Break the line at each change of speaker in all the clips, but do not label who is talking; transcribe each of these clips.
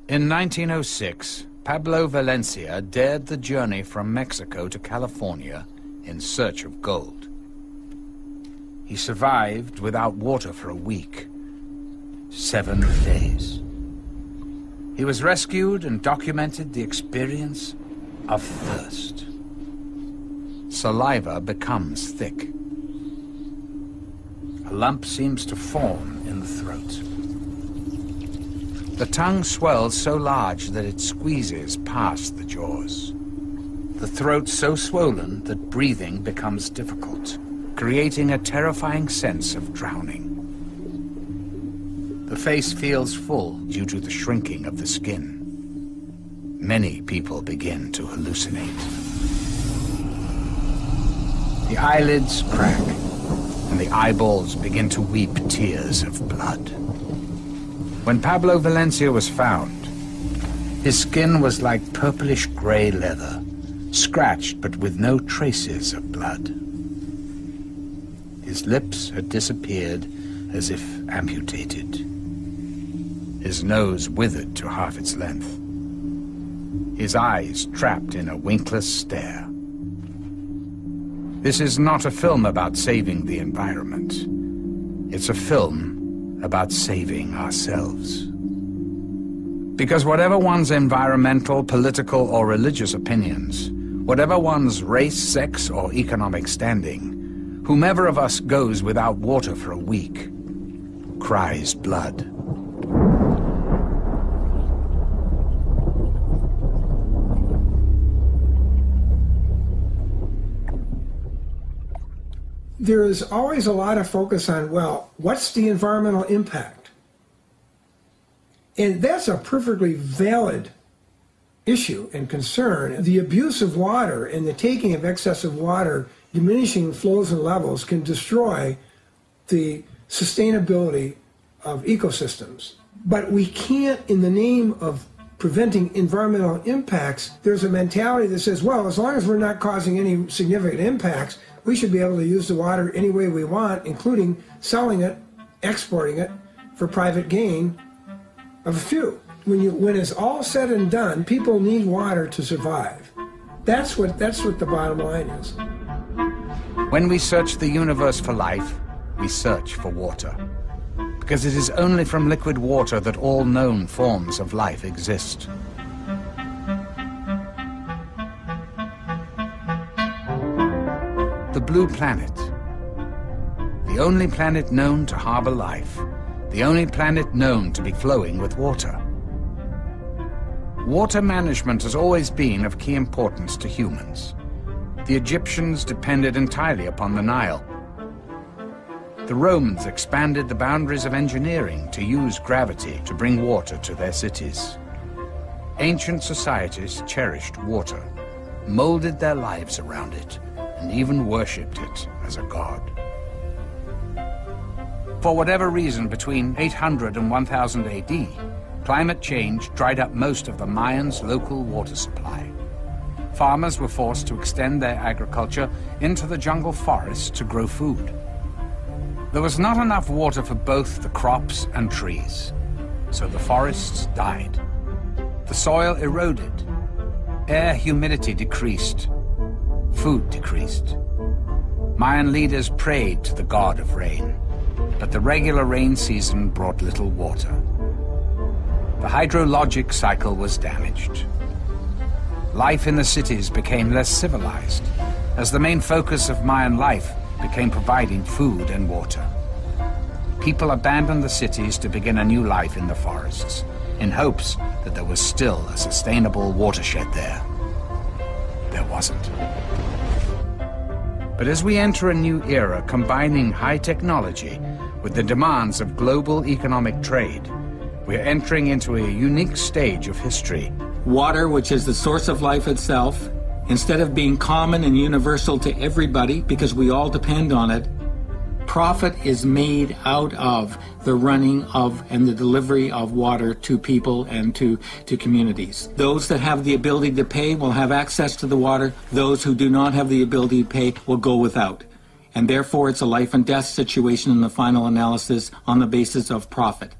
In 1906, Pablo Valencia dared the journey from Mexico to California in search of gold. He survived without water for a week, 7 days. He was rescued and documented the experience of thirst. Saliva becomes thick. A lump seems to form in the throat. The tongue swells so large that it squeezes past the jaws. The throat so swollen that breathing becomes difficult, creating a terrifying sense of drowning. The face feels full due to the shrinking of the skin. Many people begin to hallucinate. The eyelids crack, and the eyeballs begin to weep tears of blood. When Pablo Valencia was found, his skin was like purplish-gray leather, scratched but with no traces of blood. His lips had disappeared as if amputated. His nose withered to half its length. His eyes trapped in a winkless stare. This is not a film about saving the environment. It's a film about saving ourselves. Because whatever one's environmental, political, or religious opinions, whatever one's race, sex, or economic standing, whomever of us goes without water for a week cries blood.
There is always a lot of focus on, well, what's the environmental impact? And that's a perfectly valid issue and concern. The abuse of water and the taking of excessive water, diminishing flows and levels, can destroy the sustainability of ecosystems. But we can't, in the name of preventing environmental impacts, there's a mentality that says, well, as long as we're not causing any significant impacts, we should be able to use the water any way we want, including selling it, exporting it for private gain of a few. When it's all said and done, people need water to survive. That's what the bottom line is.
When we search the universe for life, we search for water. Because it is only from liquid water that all known forms of life exist. The blue planet, the only planet known to harbor life, the only planet known to be flowing with water. Water management has always been of key importance to humans. The Egyptians depended entirely upon the Nile. The Romans expanded the boundaries of engineering to use gravity to bring water to their cities. Ancient societies cherished water, molded their lives around it, and even worshipped it as a god. For whatever reason, between 800 and 1000 AD, climate change dried up most of the Mayans' local water supply. Farmers were forced to extend their agriculture into the jungle forests to grow food. There was not enough water for both the crops and trees, so the forests died. The soil eroded, air humidity decreased, food decreased. Mayan leaders prayed to the god of rain, but the regular rain season brought little water. The hydrologic cycle was damaged. Life in the cities became less civilized, as the main focus of Mayan life became providing food and water. People abandoned the cities to begin a new life in the forests, in hopes that there was still a sustainable watershed there. There wasn't. But as we enter a new era combining high technology with the demands of global economic trade, we are entering into a unique stage of history.
Water, which is the source of life itself, instead of being common and universal to everybody because we all depend on it, profit is made out of the running of and the delivery of water to people and to communities. Those that have the ability to pay will have access to the water. Those who do not have the ability to pay will go without. And therefore it's a life and death situation in the final analysis on the basis of profit.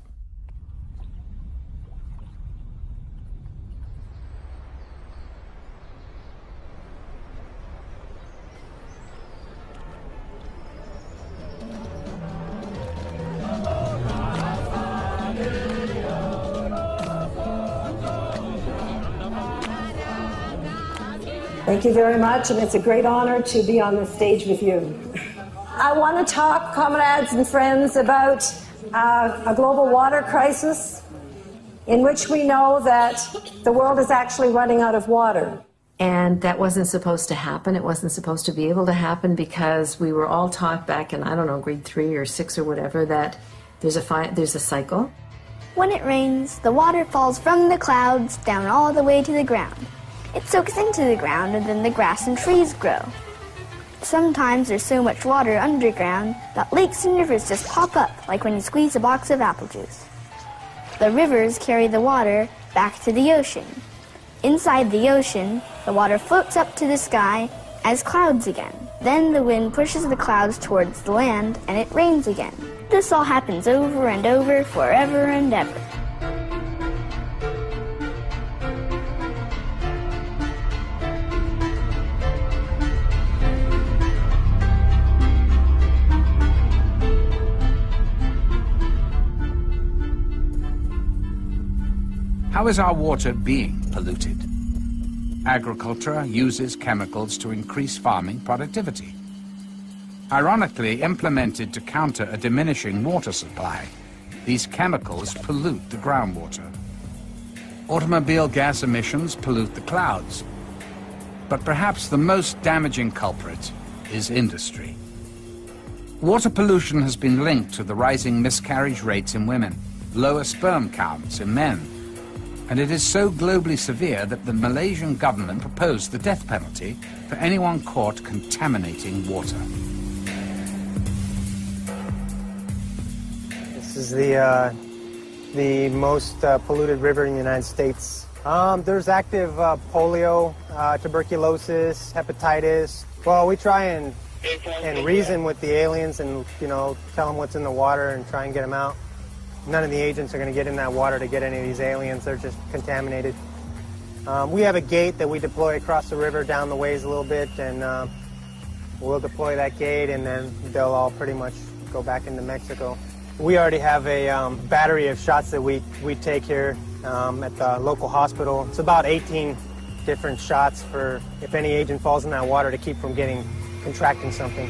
Thank you very much, and it's a great honor to be on the stage with you. I want to talk, comrades and friends, about a global water crisis in which we know that the world is actually running out of water.
And that wasn't supposed to happen. It wasn't supposed to be able to happen because we were all taught back in, I don't know, grade 3 or 6 or whatever, that there's a cycle.
When it rains, the water falls from the clouds down all the way to the ground. It soaks into the ground and then the grass and trees grow. Sometimes there's so much water underground that lakes and rivers just pop up, like when you squeeze a box of apple juice. The rivers carry the water back to the ocean. Inside the ocean, the water floats up to the sky as clouds again. Then the wind pushes the clouds towards the land and it rains again. This all happens over and over, forever and ever.
How is our water being polluted? Agriculture uses chemicals to increase farming productivity. Ironically implemented to counter a diminishing water supply, these chemicals pollute the groundwater. Automobile gas emissions pollute the clouds. But perhaps the most damaging culprit is industry. Water pollution has been linked to the rising miscarriage rates in women, lower sperm counts in men, and it is so globally severe that the Malaysian government proposed the death penalty for anyone caught contaminating water.
This is the most polluted river in the United States. There's active polio, tuberculosis, hepatitis. Well, we try and reason with the aliens and, tell them what's in the water and try and get them out. None of the agents are going to get in that water to get any of these aliens. They're just contaminated. We have a gate that we deploy across the river down the ways a little bit, and we'll deploy that gate, and then they'll all pretty much go back into Mexico. We already have a battery of shots that we take here at the local hospital. It's about 18 different shots for if any agent falls in that water to keep from contracting something.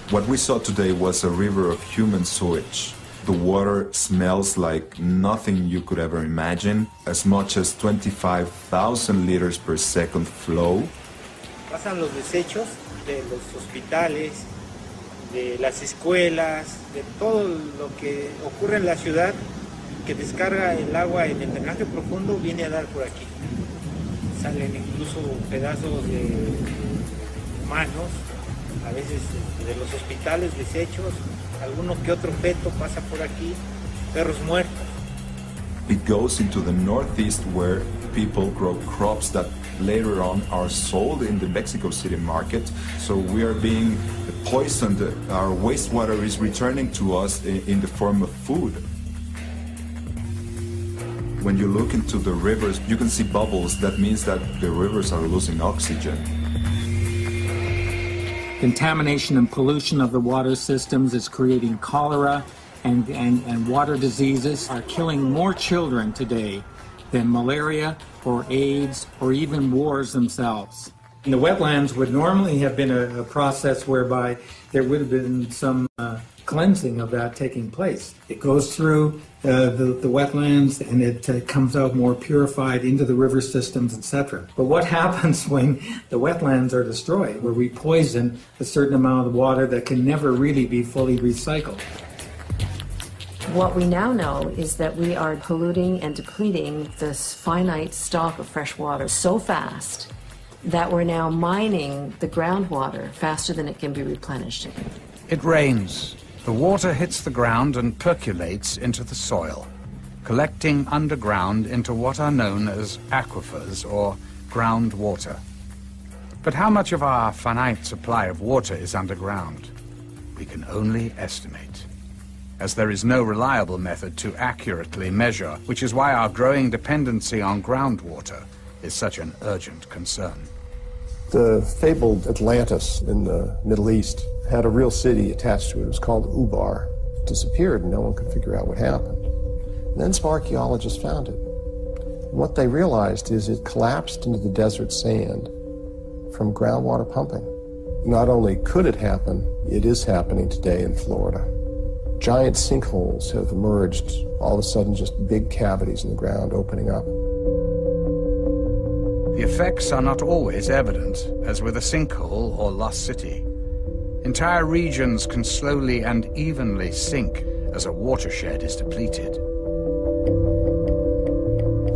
What we saw today was a river of human sewage. The water smells like nothing you could ever imagine, as much as 25,000 liters per second flow.
Pasan los desechos de los hospitales, de las escuelas, de todo lo que ocurre en la ciudad, que descarga el agua en el drenaje profundo, viene a dar por aquí. Salen incluso pedazos de humanos, a veces de los hospitales, desechos, alguno que otro feto pasa por aquí, perros muertos.
It goes into the northeast where people grow crops that later on are sold in the Mexico City market. So we are being poisoned. Our wastewater is returning to us in the form of food. When you look into the rivers, you can see bubbles. That means that the rivers are losing oxygen.
Contamination and pollution of the water systems is creating cholera and water diseases are killing more children today than malaria or AIDS or even wars themselves. The wetlands would normally have been a process whereby there would have been some cleansing of that taking place. It goes through the wetlands and it comes out more purified into the river systems, etc. But what happens when the wetlands are destroyed, where we poison a certain amount of water that can never really be fully recycled?
What we now know is that we are polluting and depleting this finite stock of fresh water so fast that we're now mining the groundwater faster than it can be replenished.
It rains. The water hits the ground and percolates into the soil, collecting underground into what are known as aquifers or groundwater. But how much of our finite supply of water is underground? We can only estimate, as there is no reliable method to accurately measure, which is why our growing dependency on groundwater is such an urgent concern.
The fabled Atlantis in the Middle East had a real city attached to it. It was called Ubar. It disappeared and no one could figure out what happened. And then some archaeologists found it. What they realized is it collapsed into the desert sand from groundwater pumping. Not only could it happen, it is happening today in Florida. Giant sinkholes have emerged, all of a sudden just big cavities in the ground opening up.
The effects are not always evident, as with a sinkhole or lost city. Entire regions can slowly and evenly sink as a watershed is depleted.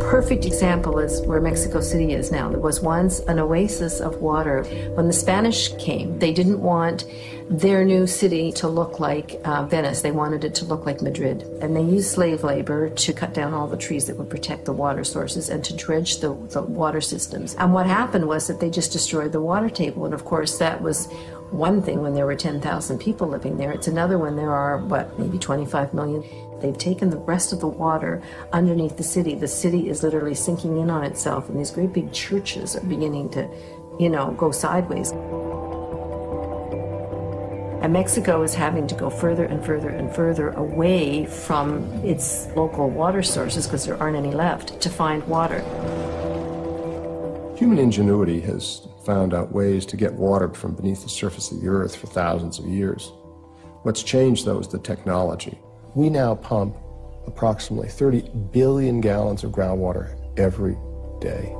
Perfect example is where Mexico City is now. There was once an oasis of water. When the Spanish came, they didn't want their new city to look like Venice. They wanted it to look like Madrid. And they used slave labor to cut down all the trees that would protect the water sources and to dredge the water systems. And what happened was that they just destroyed the water table. And of course, that was one thing when there were 10,000 people living there. It's another when there are, maybe 25 million. They've taken the rest of the water underneath the city. The city is literally sinking in on itself, and these great big churches are beginning to, go sideways. And Mexico is having to go further and further and further away from its local water sources, because there aren't any left, to find water.
Human ingenuity has found out ways to get water from beneath the surface of the earth for thousands of years. What's changed, though, is the technology. We now pump approximately 30 billion gallons of groundwater every day.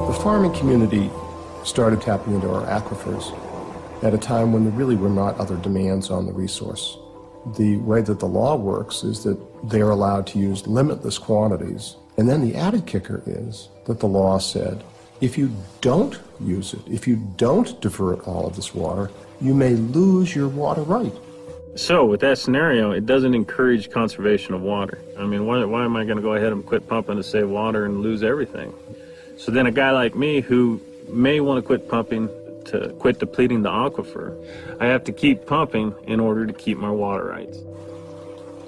The farming community started tapping into our aquifers at a time when there really were not other demands on the resource. The way that the law works is that they are allowed to use limitless quantities. And then the added kicker is that the law said, if you don't use it, if you don't divert all of this water, you may lose your water right.
So with that scenario, it doesn't encourage conservation of water. I mean, why am I going to go ahead and quit pumping to save water and lose everything? So then a guy like me who may want to quit pumping to quit depleting the aquifer, I have to keep pumping in order to keep my water rights.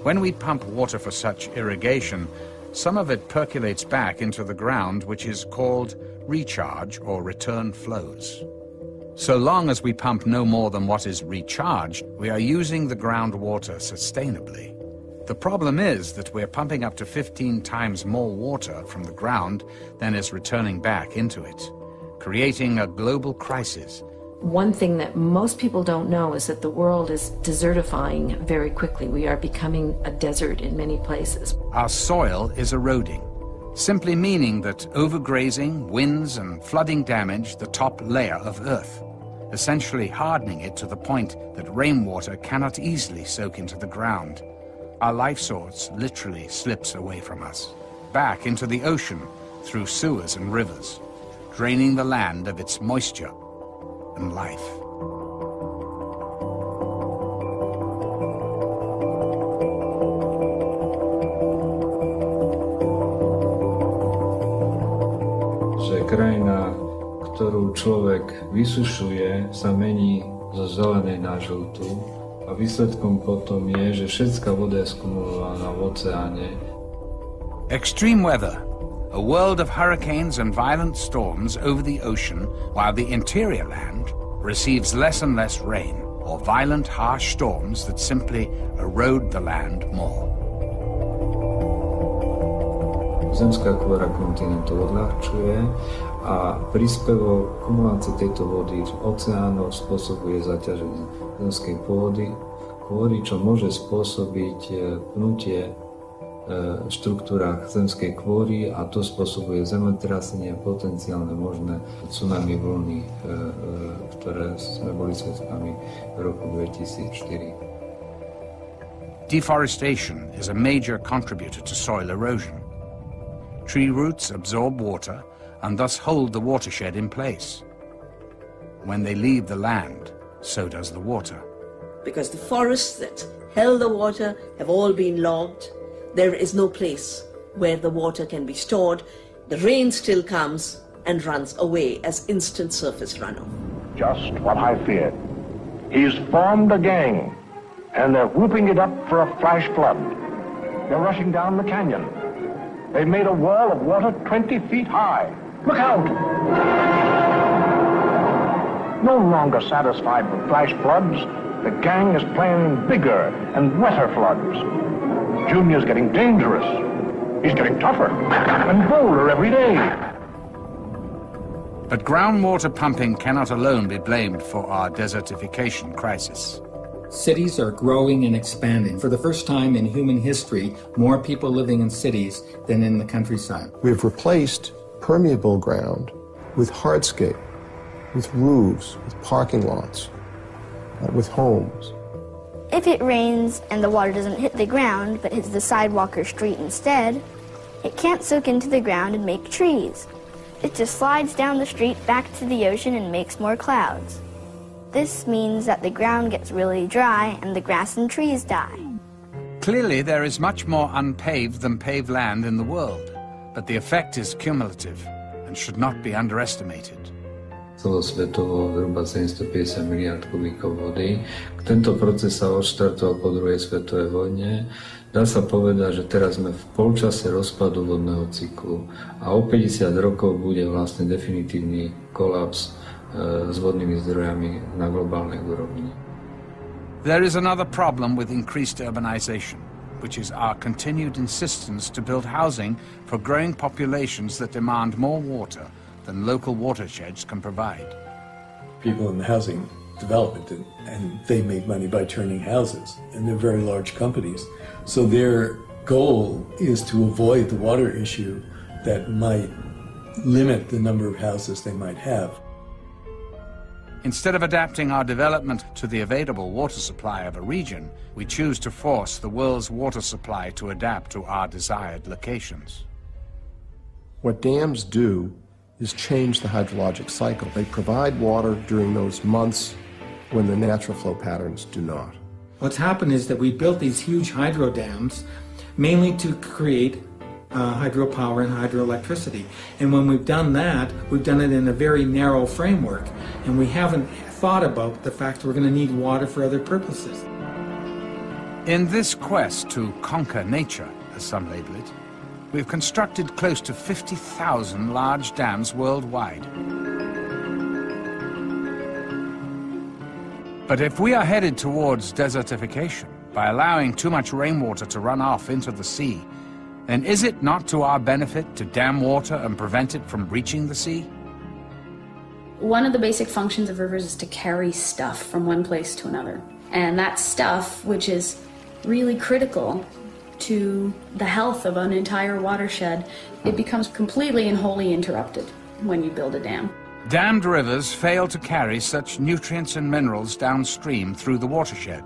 When we pump water for such irrigation, some of it percolates back into the ground, which is called recharge or return flows. So long as we pump no more than what is recharged, we are using the groundwater sustainably. The problem is that we're pumping up to 15 times more water from the ground than is returning back into it, creating a global crisis.
One thing that most people don't know is that the world is desertifying very quickly. We are becoming a desert in many places.
Our soil is eroding, simply meaning that overgrazing, winds, and flooding damage the top layer of Earth, essentially hardening it to the point that rainwater cannot easily soak into the ground. Our life source literally slips away from us, back into the ocean through sewers and rivers, draining the land of its moisture and life.
Že krajina, ktorú človek vysušuje, sa mení zo zelenej na žltú a výsledkom potom je, že všetká voda je skumulovaná v oceáne.
Extreme weather. A world of hurricanes and violent storms over the ocean, while the interior land receives less and less rain, or violent, harsh storms that simply erode the land more.
Zemská kôra kontinentu odľahčuje a príspevok kumulácie tejto vody v oceánoch spôsobuje zaťaženie zemskej pôdy, čo môže spôsobiť pnutie v štruktúrách zemskej kôry a to spôsobuje zemetrasenie a potenciálne možné tsunami vlny, ktoré sme boli svedkami v roku 2004.
Deforestation is a major contributor to soil erosion. Tree roots absorb water and thus hold the watershed in place. When they leave the land, so does the water.
Because the forests that held the water have all been logged. There is no place where the water can be stored. The rain still comes and runs away as instant surface runoff.
Just what I feared. He's formed a gang, and they're whooping it up for a flash flood. They're rushing down the canyon. They've made a wall of water 20 feet high. Look out! No longer satisfied with flash floods, the gang is planning bigger and wetter floods. Junior's getting dangerous. He's getting tougher and bolder every day.
But groundwater pumping cannot alone be blamed for our desertification crisis.
Cities are growing and expanding. For the first time in human history, more people living in cities than in the countryside.
We've replaced permeable ground with hardscape, with roofs, with parking lots, with homes.
If it rains and the water doesn't hit the ground but hits the sidewalk or street instead, it can't soak into the ground and make trees. It just slides down the street back to the ocean and makes more clouds. This means that the ground gets really dry and the grass and trees die.
Clearly, there is much more unpaved than paved land in the world, but the effect is cumulative and should not be underestimated.
Celosvetovo zhruba 750 miliard kubíkov vody. Tento proces sa odštartoval po druhej svetovej vojne. Dá sa povedať, že teraz sme v polčase rozpadu vodného cyklu a o 50 rokov bude vlastne definitívny kolaps s vodnými zdrojami na globálnej úrovni.
There is another problem with increased urbanization, which is our continued insistence to build housing for growing populations that demand more water than local watersheds can provide.
People in the housing development, and they make money by turning houses, and they're very large companies. So their goal is to avoid the water issue that might limit the number of houses they might have.
Instead of adapting our development to the available water supply of a region, we choose to force the world's water supply to adapt to our desired locations.
What dams do is change the hydrologic cycle. They provide water during those months when the natural flow patterns do not.
What's happened is that we built these huge hydro dams mainly to create hydropower and hydroelectricity. And when we've done that, we've done it in a very narrow framework, and we haven't thought about the fact that we're going to need water for other purposes.
In this quest to conquer nature, as some label it, we've constructed close to 50,000 large dams worldwide. But if we are headed towards desertification by allowing too much rainwater to run off into the sea, then is it not to our benefit to dam water and prevent it from reaching the sea?
One of the basic functions of rivers is to carry stuff from one place to another. And that stuff, which is really critical to the health of an entire watershed, it becomes completely and wholly interrupted when you build a dam.
Dammed rivers fail to carry such nutrients and minerals downstream through the watershed,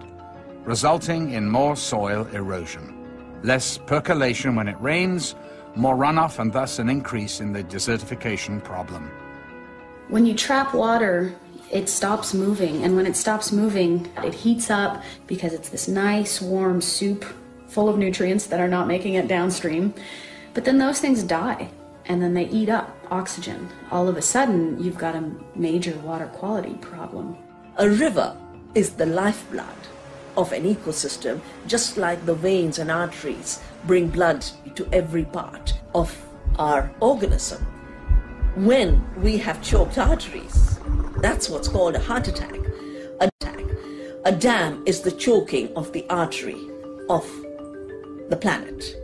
resulting in more soil erosion, less percolation when it rains, more runoff, and thus an increase in the desertification problem.
When you trap water, it stops moving, and when it stops moving, it heats up because it's this nice warm soup full of nutrients that are not making it downstream. But then those things die, and then they eat up oxygen. All of a sudden, you've got a major water quality problem.
A river is the lifeblood of an ecosystem, just like the veins and arteries bring blood to every part of our organism. When we have choked arteries, that's what's called a heart attack. A dam is the choking of the artery of the planet.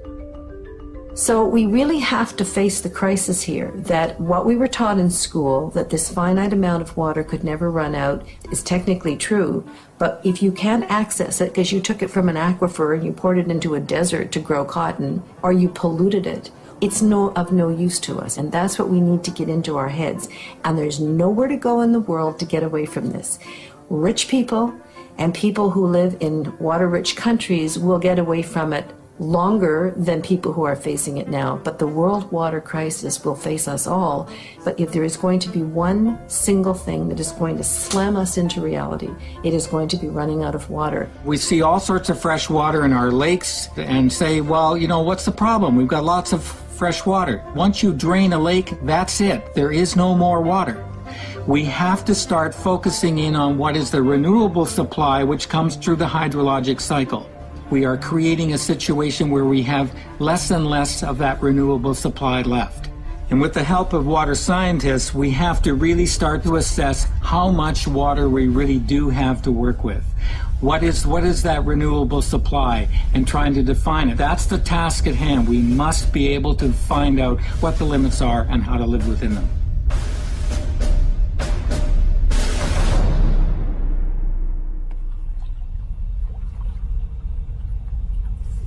So we really have to face the crisis here that what we were taught in school, that this finite amount of water could never run out, is technically true. But if you can't access it because you took it from an aquifer and you poured it into a desert to grow cotton, or you polluted it, it's of no use to us. And that's what we need to get into our heads. And there's nowhere to go in the world to get away from this. Rich people and people who live in water-rich countries will get away from it longer than people who are facing it now. But the world water crisis will face us all. But if there is going to be one single thing that is going to slam us into reality, it is going to be running out of water.
We see all sorts of fresh water in our lakes and say, well, you know, what's the problem? We've got lots of fresh water. Once you drain a lake, that's it. There is no more water. We have to start focusing in on what is the renewable supply which comes through the hydrologic cycle. we are creating a situation where we have less and less of that renewable supply left. And with the help of water scientists, we have to really start to assess how much water we really do have to work with. What is that renewable supply, and trying to define it. That's the task at hand. We must be able to find out what the limits are and how to live within them.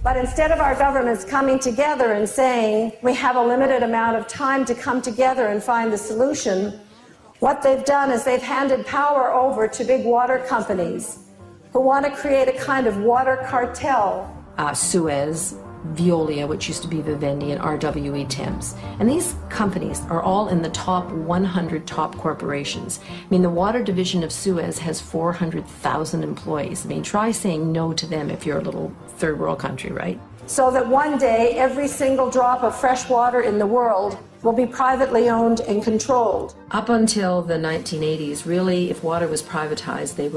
But instead of our governments coming together and saying, we have a limited amount of time to come together and find the solution, what they've done is they've handed power over to big water companies who want to create a kind of water cartel.
Suez, Veolia, which used to be Vivendi, and RWE Thames. And these companies are all in the top 100 top corporations. I mean, the water division of Suez has 400,000 employees. I mean, try saying no to them if you're a little third world country, right?
So that one day, every single drop of fresh water in the world will be privately owned and controlled.
Up until the 1980s, really, if water was privatized, they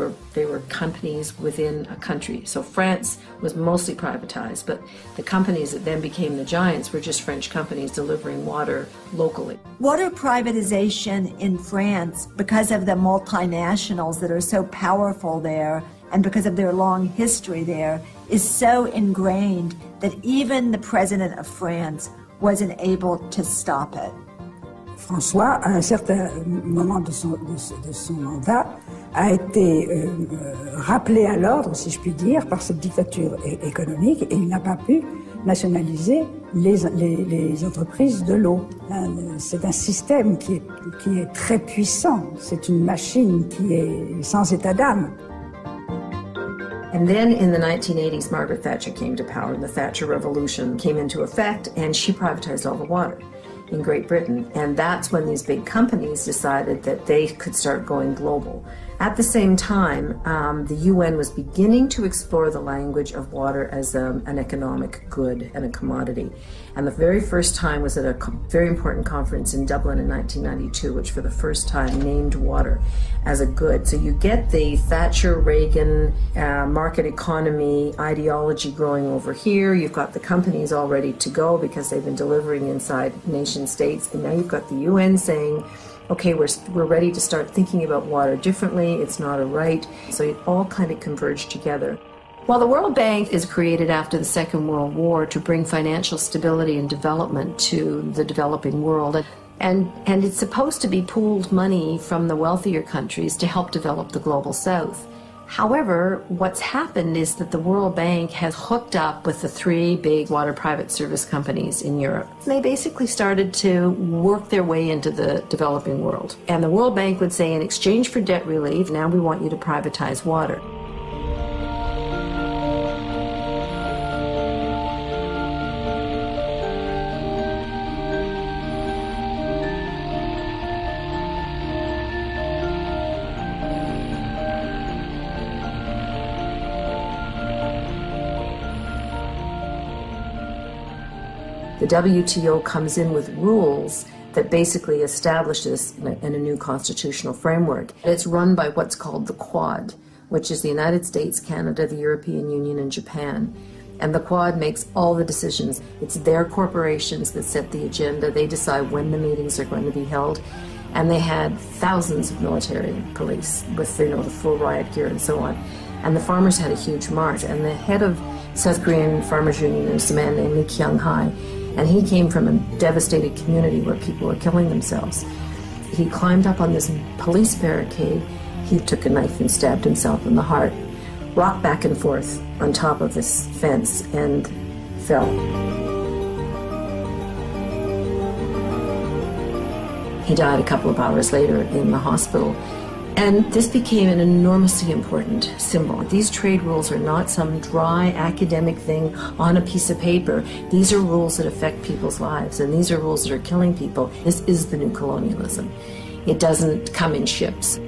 were companies within a country. So France was mostly privatized, but the companies that then became the giants were just French companies delivering water locally.
Water privatization in France, because of the multinationals that are so powerful there, and because of their long history there, is so ingrained that even the president of France wasn't able to stop it.
François, à un certain moment de son mandat, a été rappelé à l'ordre, si je puis dire, par cette dictature économique, et il n'a pas pu nationaliser les entreprises de l'eau. C'est un système qui est très puissant, c'est une machine qui est sans état d'âme.
And then in the 1980s, Margaret Thatcher came to power, and the Thatcher Revolution came into effect, and she privatized all the water in Great Britain. And that's when these big companies decided that they could start going global. At the same time, the UN was beginning to explore the language of water as an economic good and a commodity. And the very first time was at a very important conference in Dublin in 1992, which for the first time named water as a good. So you get the Thatcher-Reagan market economy ideology growing over here. You've got the companies all ready to go because they've been delivering inside nation states. And now you've got the UN saying, okay, we're ready to start thinking about water differently. It's not a right. So it all kind of converged together. Well, the World Bank is created after the Second World War to bring financial stability and development to the developing world. And it's supposed to be pooled money from the wealthier countries to help develop the global south. However, what's happened is that the World Bank has hooked up with the three big water private service companies in Europe. They basically started to work their way into the developing world. And the World Bank would say, in exchange for debt relief, now we want you to privatize water. The WTO comes in with rules that basically establish this in a new constitutional framework. It's run by what's called the Quad, which is the United States, Canada, the European Union, and Japan. And the Quad makes all the decisions. It's their corporations that set the agenda. They decide when the meetings are going to be held. And they had thousands of military police with the full riot gear and so on. And the farmers had a huge march. And the head of South Korean Farmers Union is a man named Lee Kyung-hae. And he came from a devastated community where people were killing themselves. He climbed up on this police barricade. He took a knife and stabbed himself in the heart, rocked back and forth on top of this fence, and fell. He died a couple of hours later in the hospital. And this became an enormously important symbol. These trade rules are not some dry academic thing on a piece of paper. These are rules that affect people's lives, and these are rules that are killing people. This is the new colonialism. It doesn't come in ships.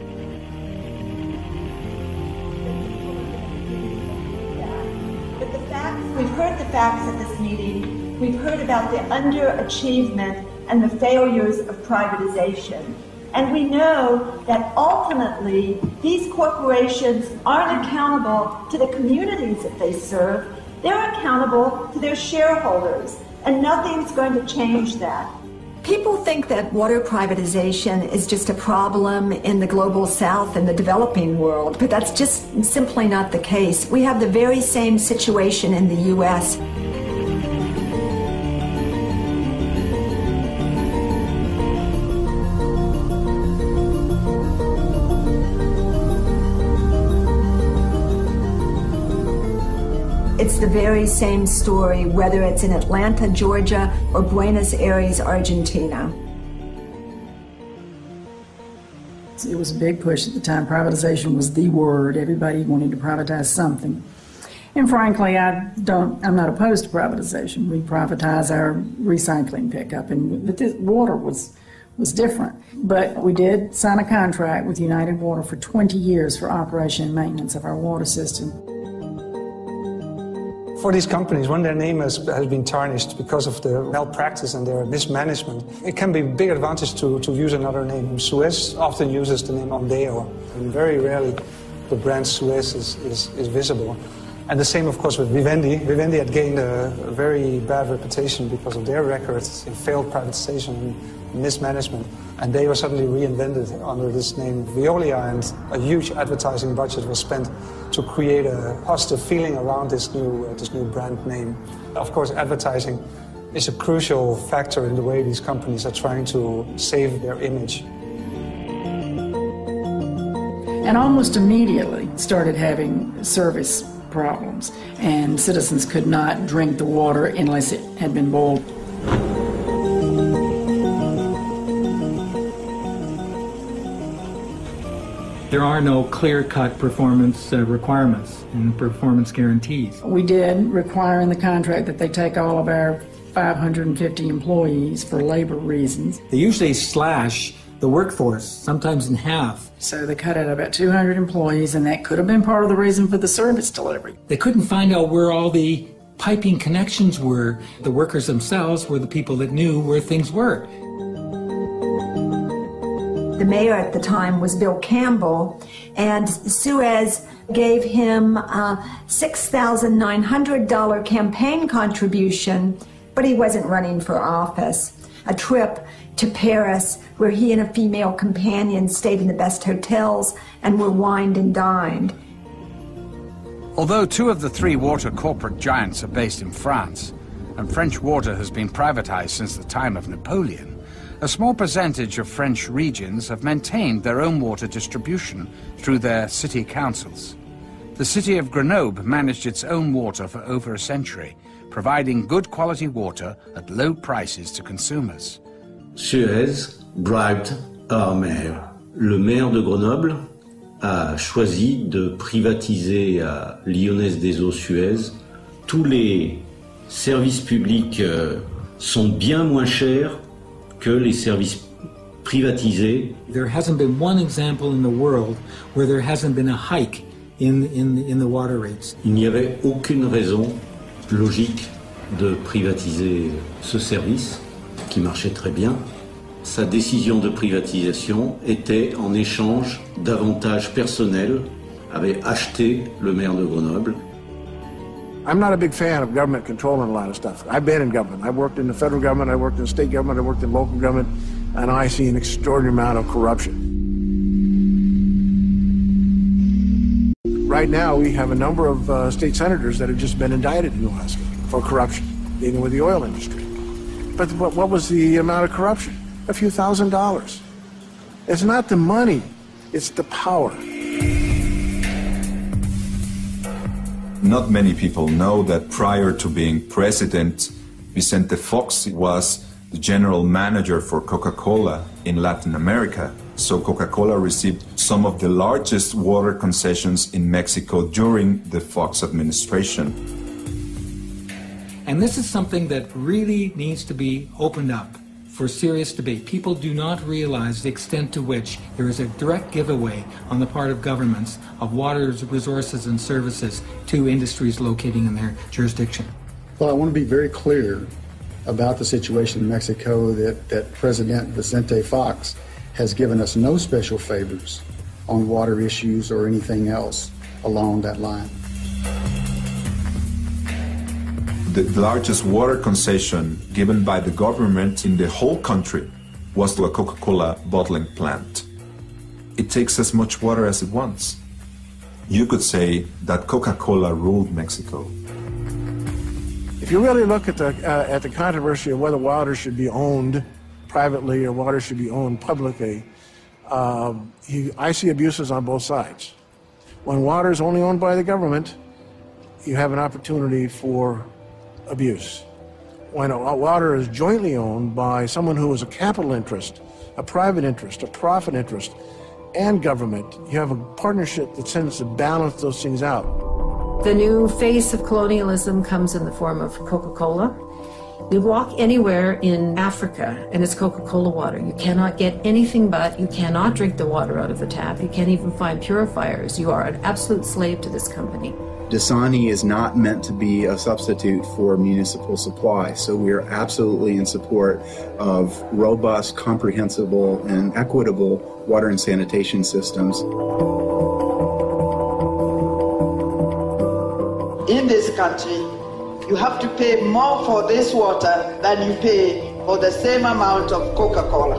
But the facts, we've heard the facts at this meeting. We've heard about the underachievement and the failures of privatization. And we know that ultimately these corporations aren't accountable to the communities that they serve, They're accountable to their shareholders, and nothing's going to change that.
People think that water privatization is just a problem in the global south and the developing world, but that's just simply not the case. We have the very same situation in the U.S. It's the very same story, whether it's in Atlanta, Georgia, or Buenos Aires, Argentina.
It was a big push at the time. Privatization was the word. Everybody wanted to privatize something. And frankly, I'm not opposed to privatization. We privatize our recycling pickup, but this water was different. But we did sign a contract with United Water for 20 years for operation and maintenance of our water system.
For these companies, when their name has been tarnished because of the malpractice and their mismanagement, it can be a big advantage to use another name. Suez often uses the name Ondeo, and very rarely the brand Suez is visible. And the same, of course, with Vivendi. Vivendi had gained a very bad reputation because of their records in failed privatization and mismanagement. And they were suddenly reinvented under this name Veolia, and a huge advertising budget was spent to create a positive feeling around this new brand name. Of course, advertising is a crucial factor in the way these companies are trying to save their image.
And almost immediately started having service problems, and citizens could not drink the water unless it had been boiled.
There are no clear-cut performance requirements and performance guarantees.
We did require in the contract that they take all of our 550 employees for labor reasons.
They usually slash the workforce, sometimes in half.
So they cut out about 200 employees, and that could have been part of the reason for the service delivery.
They couldn't find out where all the piping connections were. The workers themselves were the people that knew where things were.
The mayor at the time was Bill Campbell, and Suez gave him a $6,900 campaign contribution, but he wasn't running for office. A trip to Paris where he and a female companion stayed in the best hotels and were wined and dined.
Although two of the three water corporate giants are based in France, and French water has been privatized since the time of Napoleon, a small percentage of French regions have maintained their own water distribution through their city councils. The city of Grenoble managed its own water for over a century, providing good quality water at low prices to consumers.
Suez bribed our mayor. Le maire de Grenoble a choisi de privatiser à Lyonnaise des Eaux Suez. Tous les services publics sont bien moins chers que les services privatisés.
There hasn't been one example in the world where there hasn't been a hike in the water rates.
Il n'y avait aucune raison logique de privatiser ce service qui marchait très bien. Sa décision de privatisation était en échange d'avantages personnels, avait acheté le maire de Grenoble.
I'm not a big fan of government controlling a lot of stuff. I've been in government. I've worked in the federal government, I've worked in state government, I've worked in local government, and I see an extraordinary amount of corruption. Right now, we have a number of state senators that have just been indicted in Alaska for corruption, dealing with the oil industry. But what was the amount of corruption? A few $1,000s. It's not the money, it's the power.
Not many people know that prior to being president, Vicente Fox was the general manager for Coca-Cola in Latin America. So Coca-Cola received some of the largest water concessions in Mexico during the Fox administration.
And this is something that really needs to be opened up for serious debate. People do not realize the extent to which there is a direct giveaway on the part of governments of water resources and services to industries locating in their jurisdiction.
Well, I want to be very clear about the situation in Mexico that President Vicente Fox has given us no special favors on water issues or anything else along that line.
The largest water concession given by the government in the whole country was to a Coca-Cola bottling plant. It takes as much water as it wants. You could say that Coca-Cola ruled Mexico.
If you really look at the controversy of whether water should be owned privately or water should be owned publicly, I see abuses on both sides. When water is only owned by the government, you have an opportunity for abuse. When water is jointly owned by someone who is a capital interest, a private interest, a profit interest, and government, you have a partnership that tends to balance those things out.
The new face of colonialism comes in the form of Coca-Cola. You walk anywhere in Africa and it's Coca-Cola water. You cannot get anything but, you cannot drink the water out of the tap. You can't even find purifiers. You are an absolute slave to this company.
Dasani is not meant to be a substitute for municipal supply, so we are absolutely in support of robust, comprehensible, and equitable water and sanitation systems.
In this country, you have to pay more for this water than you pay for the same amount of Coca-Cola.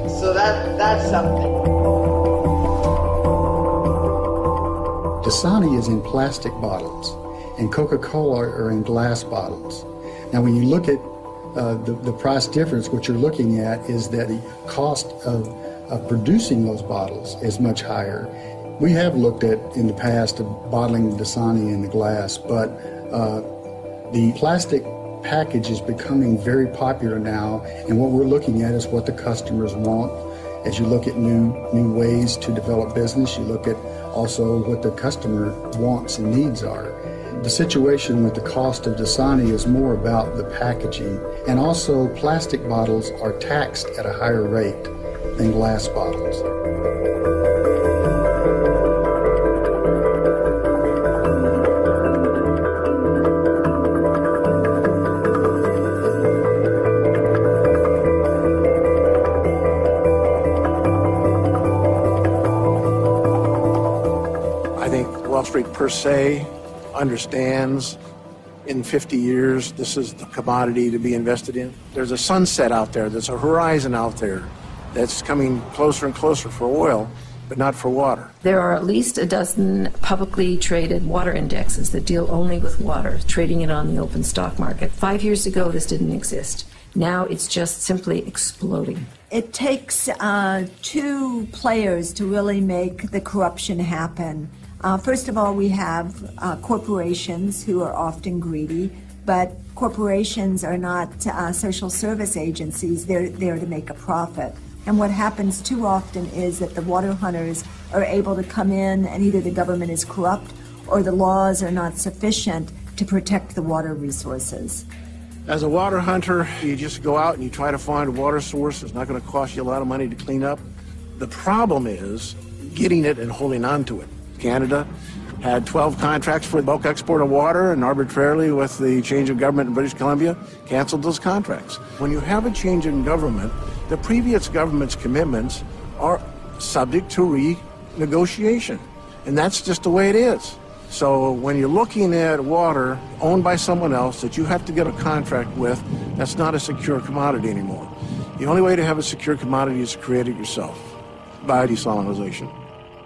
So that's something.
Dasani is in plastic bottles, and Coca-Cola are in glass bottles. Now, when you look at the price difference, what you're looking at is that the cost of producing those bottles is much higher. We have looked at, in the past, of bottling Dasani in the glass, but the plastic package is becoming very popular now, and what we're looking at is what the customers want. As you look at new ways to develop business, you look at also what the customer wants and needs are. The situation with the cost of Dasani is more about the packaging, and also plastic bottles are taxed at a higher rate than glass bottles.
Wall Street per se understands in 50 years this is the commodity to be invested in. There's a sunset out there, there's a horizon out there that's coming closer and closer for oil, but not for water.
There are at least a dozen publicly traded water indexes that deal only with water, trading it on the open stock market. 5 years ago, this didn't exist. Now it's just simply exploding.
It takes two players to really make the corruption happen. First of all, we have corporations who are often greedy, but corporations are not social service agencies. They're there to make a profit. And what happens too often is that the water hunters are able to come in and either the government is corrupt or the laws are not sufficient to protect the water resources.
As a water hunter, you just go out and you try to find a water source. It's not going to cost you a lot of money to clean up. The problem is getting it and holding on to it. Canada had 12 contracts for bulk export of water, and arbitrarily, with the change of government in British Columbia, canceled those contracts. When you have a change in government, the previous government's commitments are subject to renegotiation, and that's just the way it is. So when you're looking at water owned by someone else that you have to get a contract with, that's not a secure commodity anymore. The only way to have a secure commodity is to create it yourself by desalination.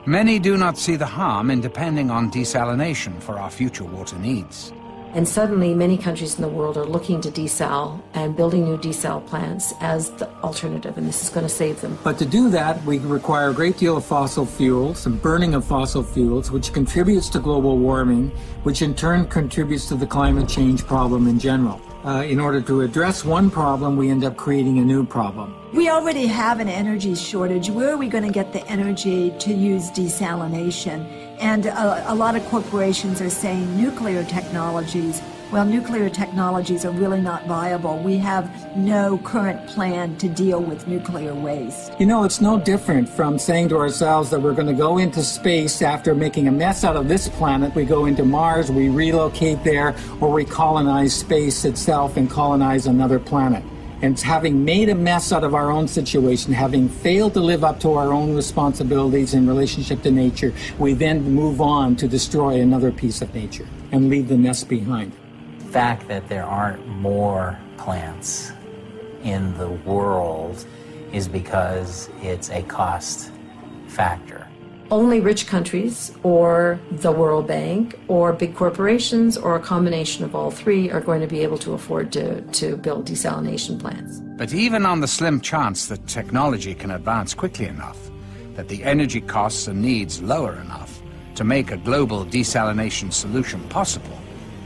Many do not see the harm in depending on desalination for our future water needs.
And suddenly, many countries in the world are looking to desal and building new desal plants as the alternative, and this is going to save them.
But to do that, we require a great deal of fossil fuels and burning of fossil fuels, which contributes to global warming, which in turn contributes to the climate change problem in general. In order to address one problem, we end up creating a new problem.
We already have an energy shortage. Where are we going to get the energy to use desalination? And a lot of corporations are saying nuclear technologies. Well, nuclear technologies are really not viable. We have no current plan to deal with nuclear waste.
You know, it's no different from saying to ourselves that we're going to go into space after making a mess out of this planet. We go into Mars, we relocate there, or we colonize space itself and colonize another planet. And having made a mess out of our own situation, having failed to live up to our own responsibilities in relationship to nature, we then move on to destroy another piece of nature and leave the mess behind.
fact that there aren't more plants in the world is because it's a cost factor.
Only rich countries or the World Bank or big corporations or a combination of all three are going to be able to afford to build desalination plants.
But even on the slim chance that technology can advance quickly enough, that the energy costs and needs lower enough to make a global desalination solution possible,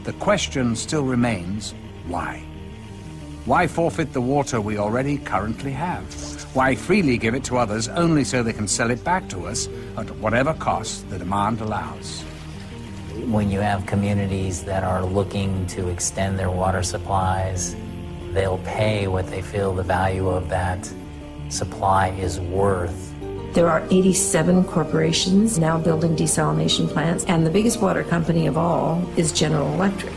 the question still remains, why? Why forfeit the water we already currently have? Why freely give it to others only so they can sell it back to us at whatever cost the demand allows?
When you have communities that are looking to extend their water supplies, they'll pay what they feel the value of that supply is worth.
There are 87 corporations now building desalination plants, and the biggest water company of all is General Electric,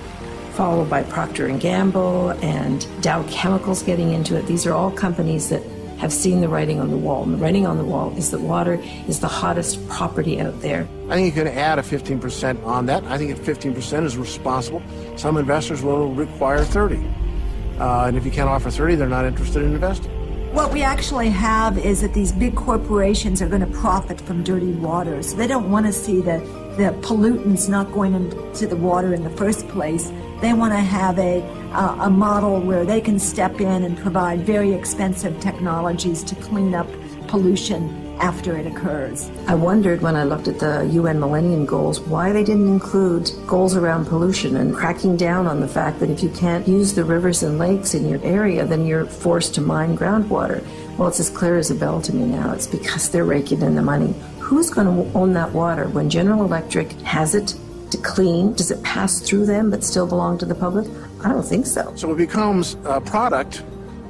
followed by Procter & Gamble and Dow Chemicals getting into it. These are all companies that have seen the writing on the wall, and the writing on the wall is that water is the hottest property out there.
I think you can add a 15% on that. I think if 15% is responsible, some investors will require 30. And if you can't offer 30, they're not interested in investing.
What we actually have is that these big corporations are going to profit from dirty water. So they don't want to see the pollutants not going into the water in the first place. They want to have a model where they can step in and provide very expensive technologies to clean up pollution after it occurs.
I wondered when I looked at the UN Millennium Goals why they didn't include goals around pollution and cracking down on the fact that if you can't use the rivers and lakes in your area, then you're forced to mine groundwater. Well, it's as clear as a bell to me now. It's because they're raking in the money. Who's going to own that water? When General Electric has it to clean, does it pass through them but still belong to the public? I don't think so.
So it becomes a product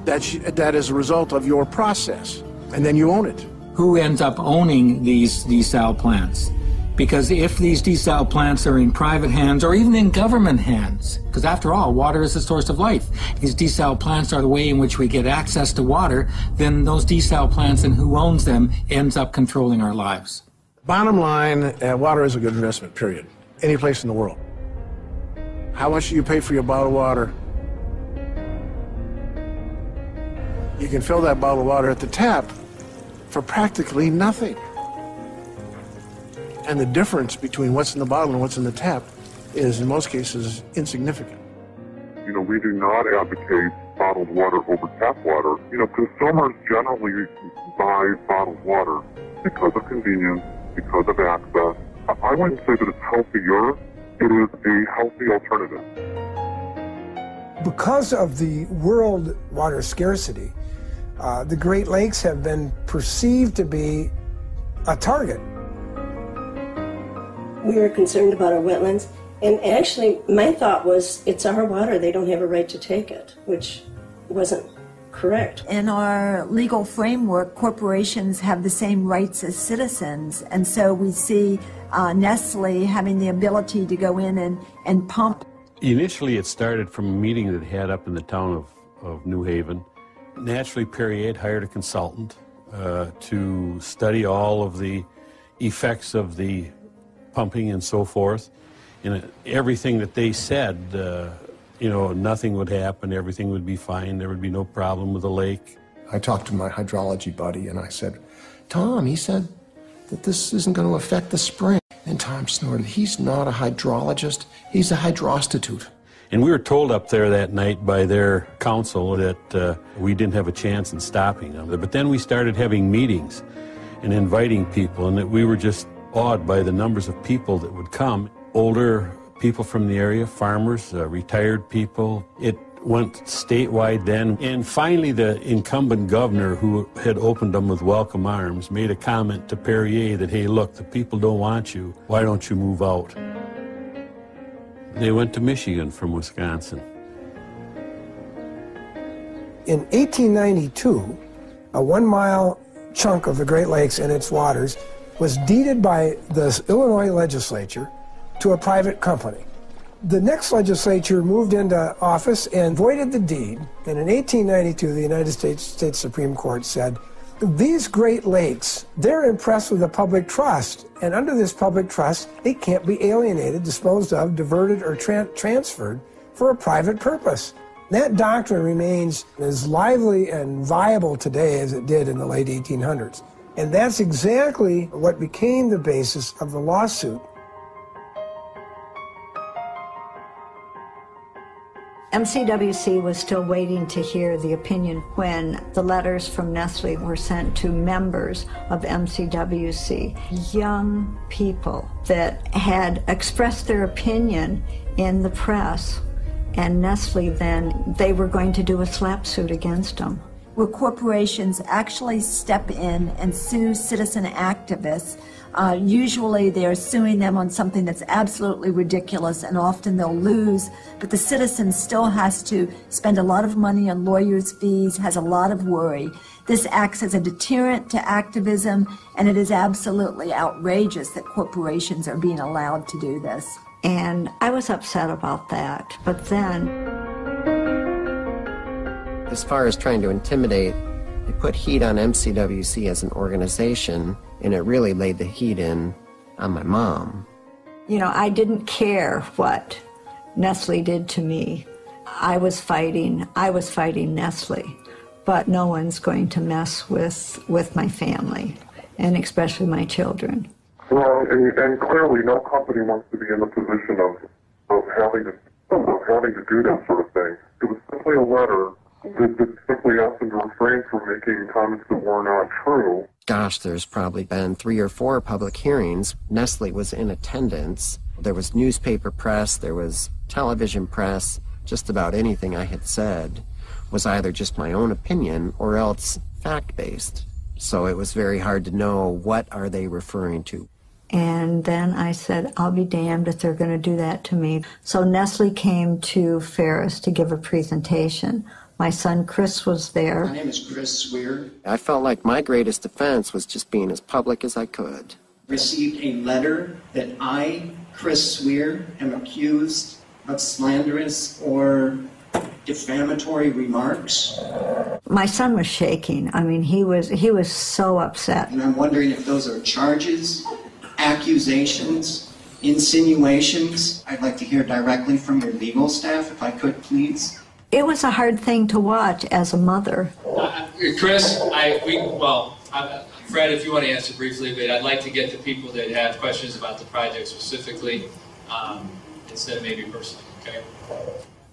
that is a result of your process, and then you own it.
Who ends up owning these desal plants? Because if these desal plants are in private hands or even in government hands, because after all, water is the source of life, these desal plants are the way in which we get access to water, then those desal plants and who owns them ends up controlling our lives.
Bottom line, water is a good investment, period. Any place in the world. How much do you pay for your bottle of water? You can fill that bottle of water at the tap for practically nothing. And the difference between what's in the bottle and what's in the tap is, in most cases, insignificant.
You know, we do not advocate bottled water over tap water. You know, consumers generally buy bottled water because of convenience, because of access. I wouldn't say that it's healthier. It is a healthy alternative.
Because of the world water scarcity, the Great Lakes have been perceived to be a target.
We were concerned about our wetlands, and actually my thought was it's our water, they don't have a right to take it, which wasn't correct.
In our legal framework, corporations have the same rights as citizens, and so we see Nestle having the ability to go in and pump.
Initially it started from a meeting that they had up in the town of New Haven. Naturally, Perrier hired a consultant to study all of the effects of the pumping and so forth. And everything that they said, you know, nothing would happen, everything would be fine, there would be no problem with the lake.
I talked to my hydrology buddy and I said, Tom, he said that this isn't going to affect the spring. And Tom snorted, he's not a hydrologist, he's a hydrostitute.
And we were told up there that night by their council that we didn't have a chance in stopping them. But then we started having meetings and inviting people, and that we were just awed by the numbers of people that would come. Older people from the area, farmers, retired people. It went statewide then. And finally, the incumbent governor, who had opened them with welcome arms, made a comment to Perrier that, hey, look, the people don't want you. Why don't you move out? They went to Michigan from Wisconsin.
In 1892, a 1 mile chunk of the Great Lakes and its waters was deeded by the Illinois legislature to a private company. The next legislature moved into office and voided the deed, and in 1892 the United States Supreme Court said, these Great Lakes, they're impressed with the public trust, and under this public trust, they can't be alienated, disposed of, diverted, or transferred for a private purpose. That doctrine remains as lively and viable today as it did in the late 1800s. And that's exactly what became the basis of the lawsuit.
MCWC was still waiting to hear the opinion when the letters from Nestle were sent to members of MCWC, young people that had expressed their opinion in the press, and Nestle then, they were going to do a slap suit against them.
Where corporations actually step in and sue citizen activists. Usually they're suing them on something that's absolutely ridiculous, and often they'll lose, but the citizen still has to spend a lot of money on lawyers' fees, has a lot of worry. This acts as a deterrent to activism, and it is absolutely outrageous that corporations are being allowed to do this.
And I was upset about that, but then...
As far as trying to intimidate, they put heat on MCWC as an organization, and it really laid the heat in on my mom.
You know, I didn't care what Nestle did to me. I was fighting Nestle, but no one's going to mess with my family, and especially my children.
Well, and clearly no company wants to be in the position of having to do that sort of thing. It was simply a letter that simply asked them to refrain from making comments that were not true.
Gosh, there's probably been 3 or 4 public hearings. Nestle was in attendance. There was newspaper press, there was television press. Just about anything I had said was either just my own opinion or else fact-based. So it was very hard to know what are they referring to.
And then I said, I'll be damned if they're going to do that to me. So Nestle came to Ferris to give a presentation. My son Chris was there.
My name is Chris Swear. I felt like my greatest defense was just being as public as I could.
Received a letter that I, Chris Swear, am accused of slanderous or defamatory remarks.
My son was shaking. I mean, he was so upset.
And I'm wondering if those are charges, accusations, insinuations. I'd like to hear directly from your legal staff, if I could, please.
It was a hard thing to watch as a mother.
Chris, Fred, if you want to answer briefly, but I'd like to get to people that have questions about the project specifically, instead of maybe personally, okay?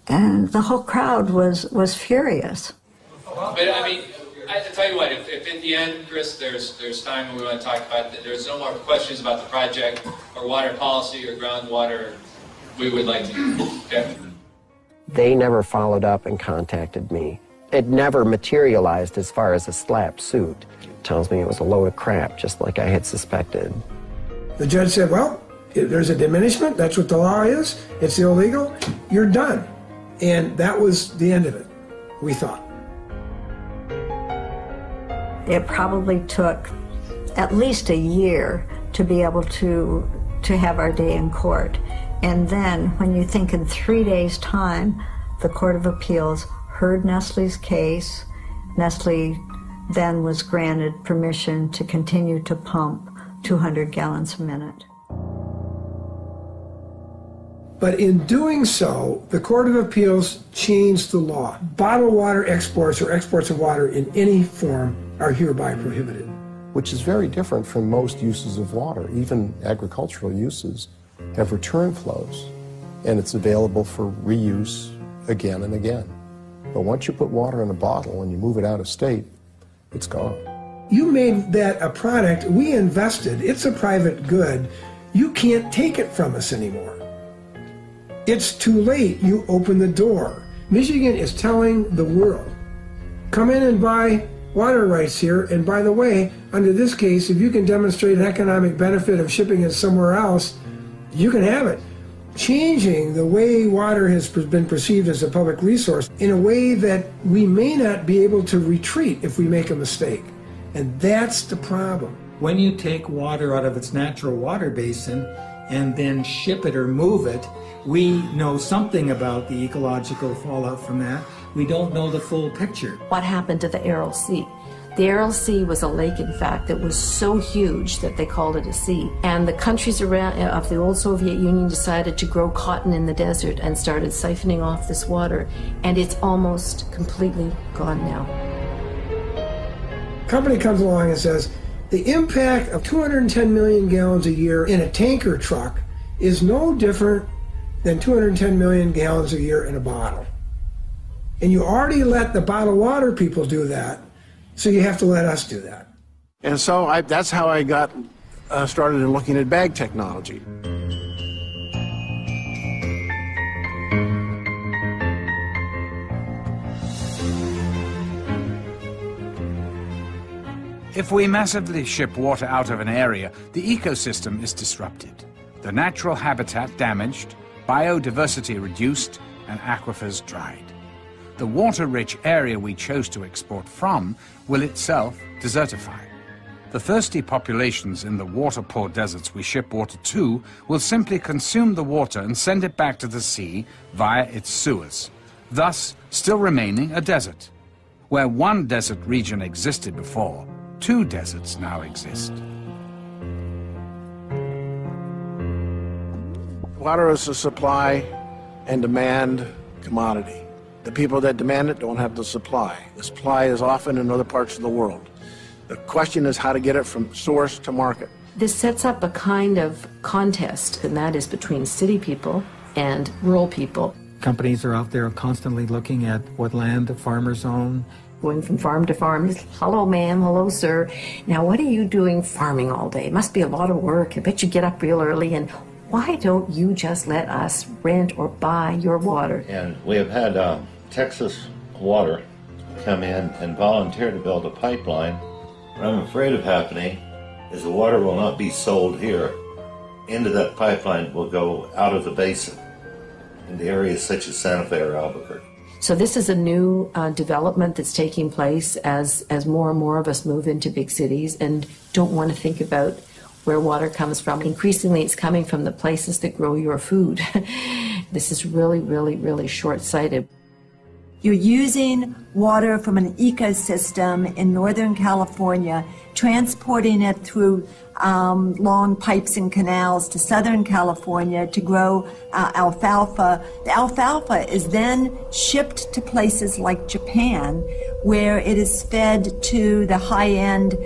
And the whole crowd was furious.
But I mean, I tell you what, if in the end, Chris, there's time when we want to talk about that, there's no more questions about the project or water policy or groundwater, we would like to, okay?
They never followed up and contacted me. It never materialized as far as a slap suit. It tells me it was a load of crap, just like I had suspected.
The judge said, well, there's a diminishment, that's what the law is, it's illegal, you're done. And that was the end of it, we thought.
It probably took at least a year to be able to have our day in court. And then, when you think in 3 days' time, the Court of Appeals heard Nestle's case. Nestle then was granted permission to continue to pump 200 gallons a minute.
But in doing so, the Court of Appeals changed the law. Bottled water exports or exports of water in any form are hereby prohibited.
Which is very different from most uses of water. Even agricultural uses have return flows, and it's available for reuse again and again. But once you put water in a bottle and you move it out of state, it's gone.
You made that a product, we invested, it's a private good, you can't take it from us anymore. It's too late, you open the door. Michigan is telling the world, come in and buy water rights here, and by the way, under this case, if you can demonstrate an economic benefit of shipping it somewhere else, you can have it. Changing the way water has been perceived as a public resource in a way that we may not be able to retreat if we make a mistake. And that's the problem.
When you take water out of its natural water basin and then ship it or move it, we know something about the ecological fallout from that. We don't know the full picture.
What happened to the Aral Sea? The Aral Sea was a lake, in fact, that was so huge that they called it a sea. And the countries around of the old Soviet Union decided to grow cotton in the desert and started siphoning off this water. And it's almost completely gone now.
Company comes along and says, the impact of 210 million gallons a year in a tanker truck is no different than 210 million gallons a year in a bottle. And you already let the bottled water people do that, so you have to let us do that.
And so that's how I got started in looking at bag technology.
If we massively ship water out of an area, the ecosystem is disrupted, the natural habitat damaged, biodiversity reduced, and aquifers dried. The water-rich area we chose to export from will itself desertify. The thirsty populations in the water-poor deserts we ship water to will simply consume the water and send it back to the sea via its sewers, thus still remaining a desert. Where one desert region existed before, two deserts now exist.
Water is a supply and demand commodity. The people that demand it don't have the supply. The supply is often in other parts of the world. The question is how to get it from source to market.
This sets up a kind of contest, and that is between city people and rural people.
Companies are out there constantly looking at what land the farmers own.
Going from farm to farm, hello ma'am, hello sir. Now what are you doing farming all day? It must be a lot of work. I bet you get up real early, and why don't you just let us rent or buy your water?
And we have had Texas Water come in and volunteer to build a pipeline. What I'm afraid of happening is the water will not be sold here. Into that pipeline will go out of the basin into areas such as Santa Fe or Albuquerque.
So this is a new development that's taking place as more and more of us move into big cities and don't want to think about where water comes from. Increasingly, it's coming from the places that grow your food. This is really, really, really short-sighted.
You're using water from an ecosystem in Northern California, transporting it through long pipes and canals to Southern California to grow alfalfa. The alfalfa is then shipped to places like Japan, where it is fed to the high-end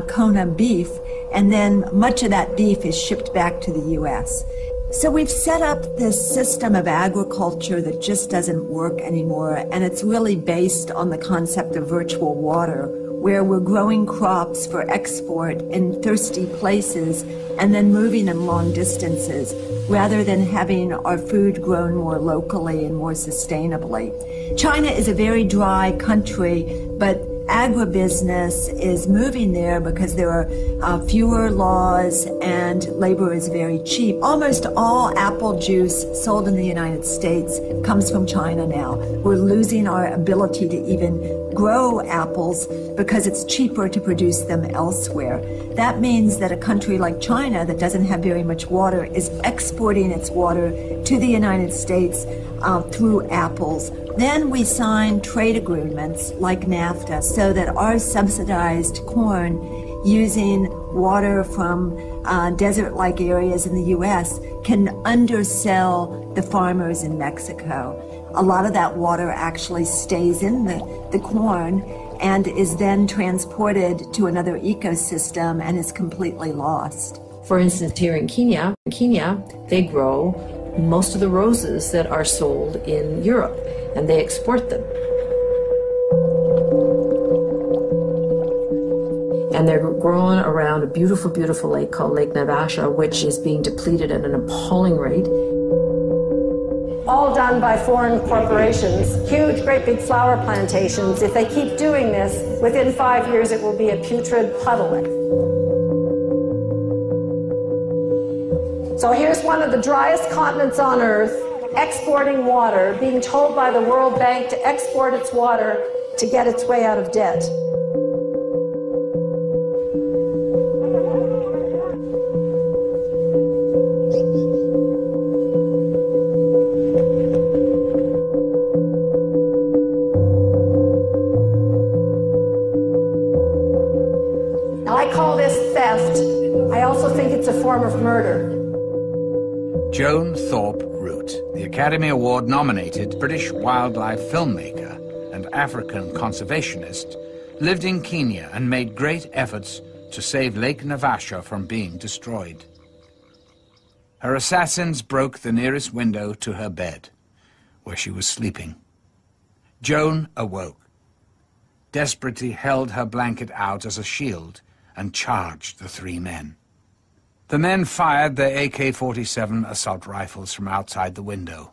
Kona beef, and then much of that beef is shipped back to the U.S. So we've set up this system of agriculture that just doesn't work anymore, and it's really based on the concept of virtual water, where we're growing crops for export in thirsty places and then moving them long distances, rather than having our food grown more locally and more sustainably. China is a very dry country, but agribusiness is moving there because there are fewer laws and labor is very cheap. Almost all apple juice sold in the United States comes from China now. We're losing our ability to even grow apples because it's cheaper to produce them elsewhere. That means that a country like China that doesn't have very much water is exporting its water to the United States through apples. Then we sign trade agreements like NAFTA so that our subsidized corn using water from desert-like areas in the U.S. can undersell the farmers in Mexico. A lot of that water actually stays in the corn and is then transported to another ecosystem and is completely lost.
For instance, here in Kenya, they grow most of the roses that are sold in Europe, and they export them. And they're grown around a beautiful, beautiful lake called Lake Naivasha, which is being depleted at an appalling rate.
All done by foreign corporations, huge, great big flower plantations. If they keep doing this, within 5 years it will be a putrid puddle. So here's one of the driest continents on Earth, exporting water, being told by the World Bank to export its water to get its way out of debt. form of murder.
Joan Thorpe Root, the Academy Award-nominated British wildlife filmmaker and African conservationist, lived in Kenya and made great efforts to save Lake Naivasha from being destroyed. Her assassins broke the nearest window to her bed, where she was sleeping. Joan awoke, desperately held her blanket out as a shield and charged the three men. The men fired their AK-47 assault rifles from outside the window,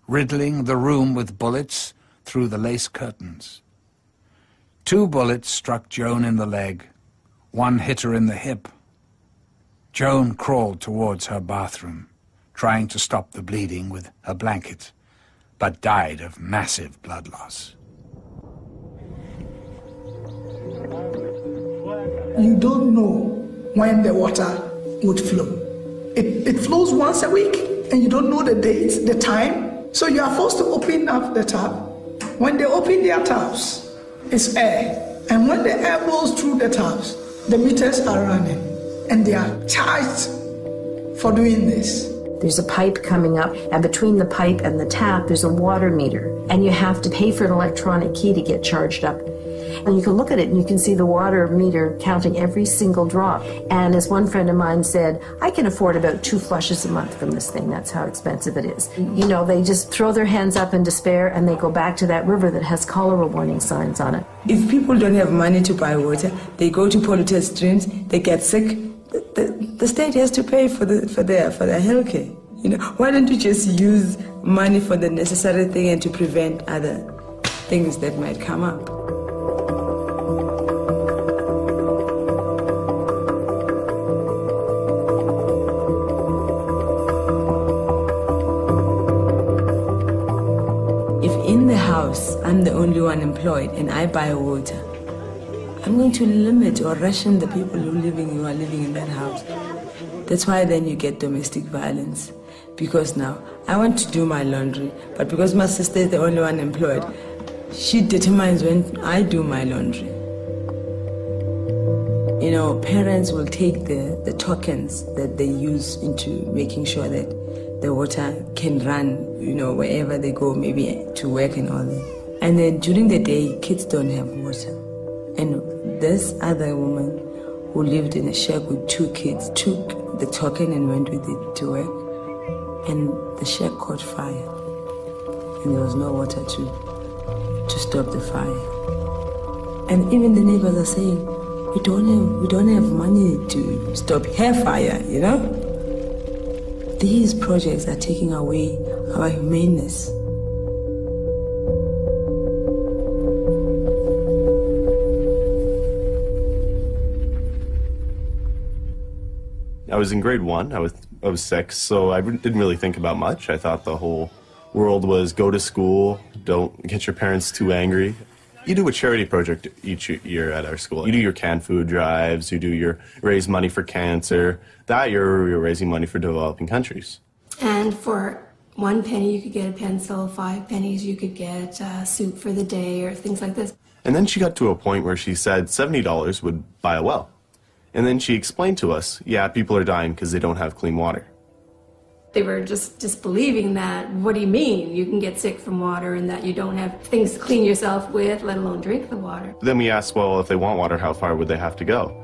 riddling the room with bullets through the lace curtains. 2 bullets struck Joan in the leg. 1 hit her in the hip. Joan crawled towards her bathroom, trying to stop the bleeding with her blanket, but died of massive blood loss.
You don't know when the water would flow. It flows once a week, and you don't know the date, the time, so you are forced to open up the tap. When they open their taps, it's air, and when the air blows through the taps, the meters are running, and they are charged for doing this.
There's a pipe coming up, and between the pipe and the tap, there's a water meter, and you have to pay for an electronic key to get charged up. And you can look at it and you can see the water meter counting every single drop. And as one friend of mine said, I can afford about 2 flushes a month from this thing. That's how expensive it is. You know, they just throw their hands up in despair and they go back to that river that has cholera warning signs on it.
If people don't have money to buy water, they go to polluted streams, they get sick. The state has to pay for their health care. You know, why don't you just use money for the necessary thing and to prevent other things that might come up? In the house, I'm the only one employed and I buy water, I'm going to limit or ration the people who are living in that house. That's why then you get domestic violence. Because now, I want to do my laundry, but because my sister is the only one employed, she determines when I do my laundry. You know, parents will take the tokens that they use into making sure that the water can run, you know, wherever they go, maybe to work and all that. And then during the day, kids don't have water. And this other woman who lived in a shack with 2 kids took the token and went with it to work. And the shack caught fire. And there was no water to stop the fire. And even the neighbors are saying, we don't have money to stop hair fire, you know? These projects are taking away our humaneness.
I was in grade 1. I was 6, so I didn't really think about much. I thought the whole world was go to school, don't get your parents too angry. You do a charity project each year at our school. You do your canned food drives, you do your raise money for cancer. That year, you're raising money for developing countries.
And for 1 penny, you could get a pencil. 5 pennies, you could get soup for the day or things like this.
And then she got to a point where she said $70 would buy a well. And then she explained to us, yeah, people are dying because they don't have clean water.
They were just disbelieving that. What do you mean you can get sick from water and that you don't have things to clean yourself with, let alone drink the water?
Then we asked, well, if they want water, how far would they have to go?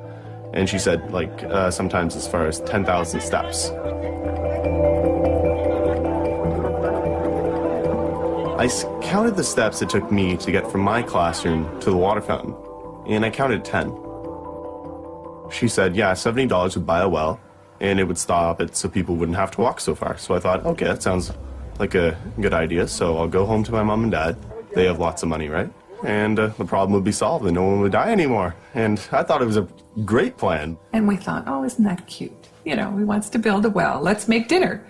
And she said, like, sometimes as far as 10,000 steps. I counted the steps it took me to get from my classroom to the water fountain, and I counted 10. She said, yeah, $70 would buy a well, and it would stop it so people wouldn't have to walk so far. So I thought, okay, that sounds like a good idea, so I'll go home to my mom and dad. They have lots of money, right? And the problem would be solved and no one would die anymore. And I thought it was a great plan.
And we thought, oh, isn't that cute? You know, he wants to build a well. Let's make dinner.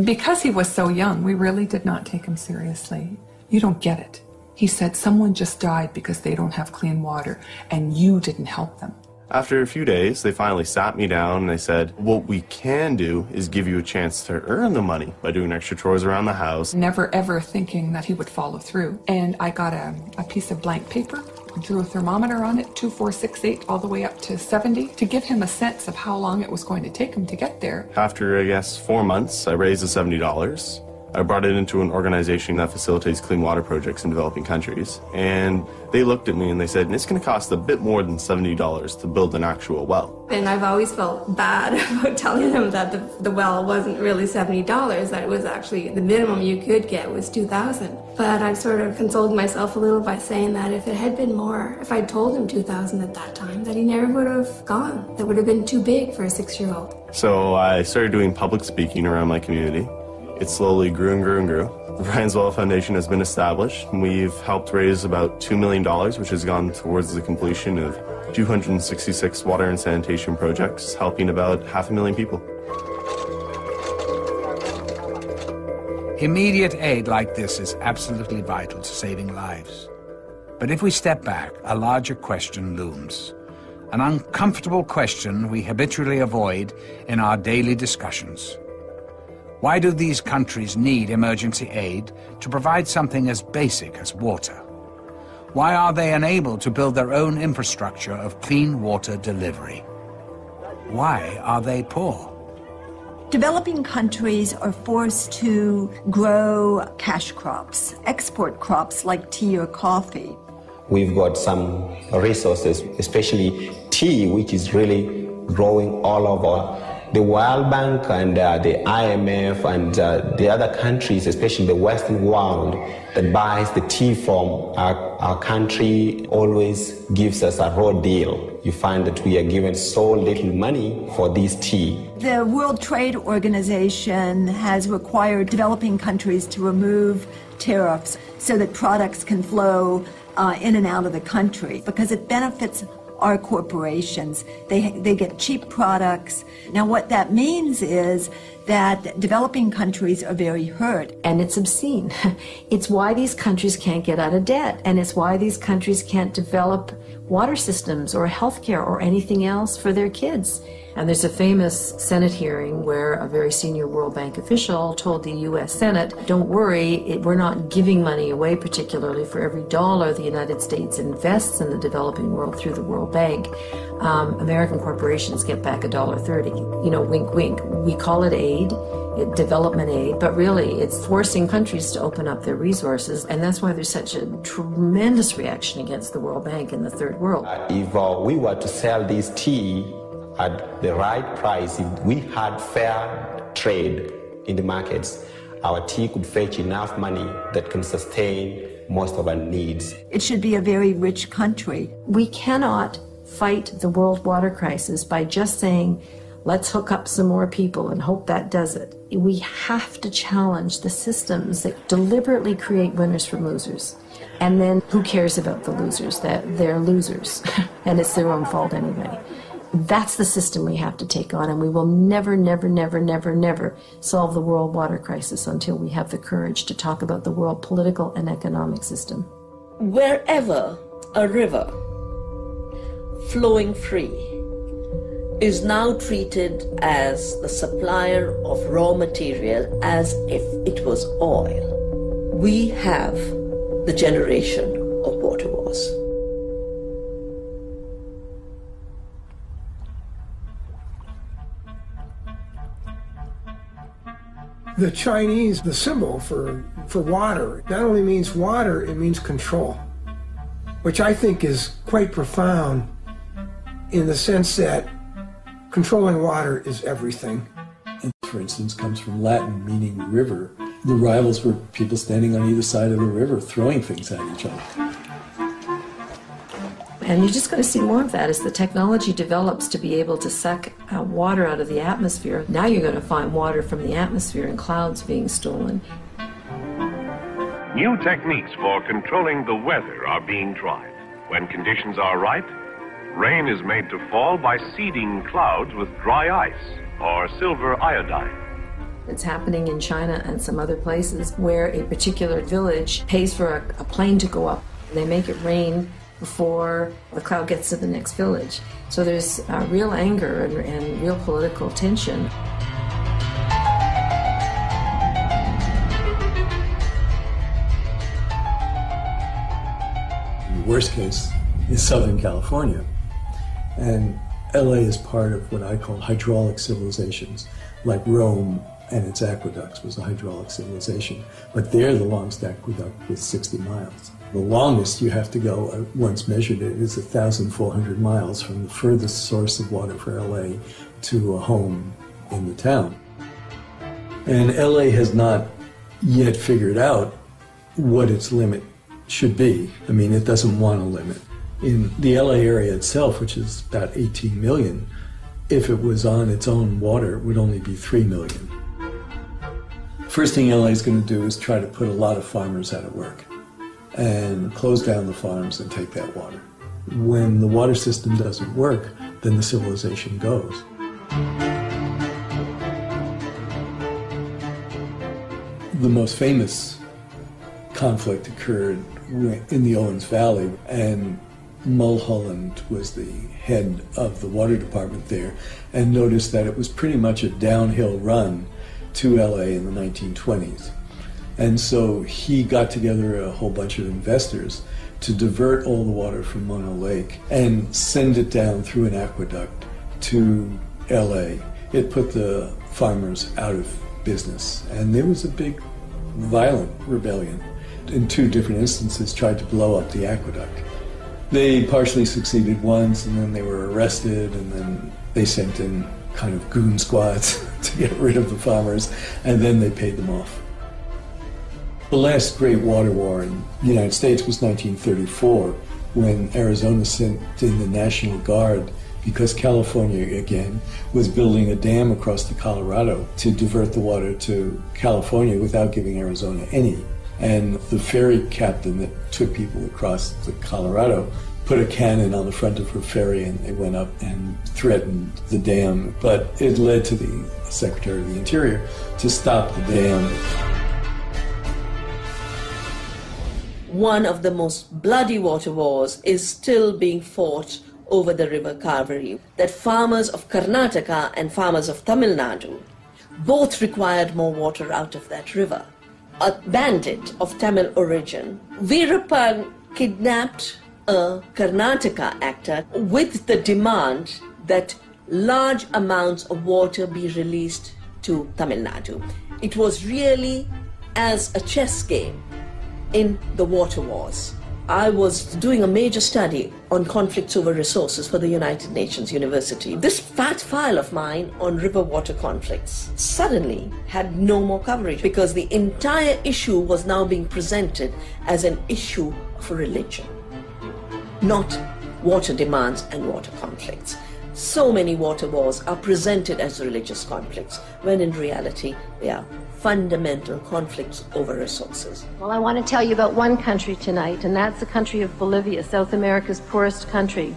Because he was so young, we really did not take him seriously. You don't get it. He said someone just died because they don't have clean water, and you didn't help them.
After a few days, they finally sat me down and they said, what we can do is give you a chance to earn the money by doing extra chores around the house.
Never ever thinking that he would follow through. And I got a piece of blank paper threw a thermometer on it, 2468, all the way up to 70, to give him a sense of how long it was going to take him to get there.
After, I guess, 4 months, I raised the $70. I brought it into an organization that facilitates clean water projects in developing countries. And they looked at me and they said, it's going to cost a bit more than $70 to build an actual well.
And I've always felt bad about telling them that the well wasn't really $70, that it was actually the minimum you could get was $2,000. But I sort of consoled myself a little by saying that if it had been more, if I'd told him $2,000 at that time, that he never would have gone. That would have been too big for a 6-year-old.
So I started doing public speaking around my community. It slowly grew and grew and grew. The Brian's Well Foundation has been established. We've helped raise about $2 million, which has gone towards the completion of 266 water and sanitation projects, helping about 500,000 people.
Immediate aid like this is absolutely vital to saving lives. But if we step back, a larger question looms. An uncomfortable question we habitually avoid in our daily discussions. Why do these countries need emergency aid to provide something as basic as water? Why are they unable to build their own infrastructure of clean water delivery? Why are they poor?
Developing countries are forced to grow cash crops, export crops like tea or coffee.
We've got some resources, especially tea, which is really growing all over. The World Bank and the IMF and the other countries, especially the Western world, that buys the tea from our country always gives us a raw deal. You find that we are given so little money for this tea.
The World Trade Organization has required developing countries to remove tariffs so that products can flow in and out of the country because it benefits our corporations. They get cheap products. Now what that means is that developing countries are very hurt.
And it's obscene. It's why these countries can't get out of debt, and it's why these countries can't develop water systems or healthcare or anything else for their kids. And there's a famous Senate hearing where a very senior World Bank official told the U.S. Senate, don't worry, we're not giving money away, particularly for every dollar the United States invests in the developing world through the World Bank. American corporations get back $1.30. You know, wink, wink. We call it aid, development aid, but really it's forcing countries to open up their resources, and that's why there's such a tremendous reaction against the World Bank in the third world.
If we were to sell this tea at the right price, if we had fair trade in the markets, our tea could fetch enough money that can sustain most of our needs.
It should be a very rich country.
We cannot fight the world water crisis by just saying, let's hook up some more people and hope that does it. We have to challenge the systems that deliberately create winners from losers. And then who cares about the losers? That they're losers, and it's their own fault anyway. That's the system we have to take on, and we will never, never, never, never, never solve the world water crisis until we have the courage to talk about the world political and economic system.
Wherever a river flowing free is now treated as the supplier of raw material as if it was oil, we have the generation of water wars.
The Chinese, the symbol for water, not only means water, it means control, which I think is quite profound in the sense that controlling water is everything.
And for instance, comes from Latin meaning river. The rivals were people standing on either side of the river throwing things at each other.
And you're just going to see more of that as the technology develops to be able to suck water out of the atmosphere. Now you're going to find water from the atmosphere in clouds being stolen.
New techniques for controlling the weather are being tried. When conditions are right, rain is made to fall by seeding clouds with dry ice or silver iodine.
It's happening in China and some other places where a particular village pays for a plane to go up. They make it rain before the cloud gets to the next village. So there's real anger and real political tension.
In the worst case, is Southern California. And LA is part of what I call hydraulic civilizations, like Rome and its aqueducts was a hydraulic civilization. But there, the longest aqueduct was 60 miles. The longest you have to go, once measured it, is 1,400 miles from the furthest source of water for LA to a home in the town. And LA has not yet figured out what its limit should be. I mean, it doesn't want a limit. In the LA area itself, which is about 18 million, if it was on its own water, it would only be 3 million. First thing LA is going to do is try to put a lot of farmers out of work and close down the farms and take that water. When the water system doesn't work, then the civilization goes. The most famous conflict occurred in the Owens Valley, and Mulholland was the head of the water department there, and noticed that it was pretty much a downhill run to LA in the 1920s. And so he got together a whole bunch of investors to divert all the water from Mono Lake and send it down through an aqueduct to LA. It put the farmers out of business, and there was a big violent rebellion. In 2 different instances tried to blow up the aqueduct. They partially succeeded once, and then they were arrested, and then they sent in kind of goon squads to get rid of the farmers, and then they paid them off. The last great water war in the United States was 1934, when Arizona sent in the National Guard because California, again, was building a dam across the Colorado to divert the water to California without giving Arizona any. And the ferry captain that took people across the Colorado put a cannon on the front of her ferry, and they went up and threatened the dam. But it led to the Secretary of the Interior to stop the dam.
One of the most bloody water wars is still being fought over the river Kaveri, that farmers of Karnataka and farmers of Tamil Nadu both required more water out of that river. A bandit of Tamil origin, Veerappan, kidnapped a Karnataka actor with the demand that large amounts of water be released to Tamil Nadu. It was really as a chess game in the water wars. I was doing a major study on conflicts over resources for the United Nations University. This fat file of mine on river water conflicts suddenly had no more coverage because the entire issue was now being presented as an issue of religion, not water demands and water conflicts. So many water wars are presented as religious conflicts, when in reality they are fundamental conflicts over resources.
Well, I want to tell you about one country tonight, and that's the country of Bolivia, South America's poorest country.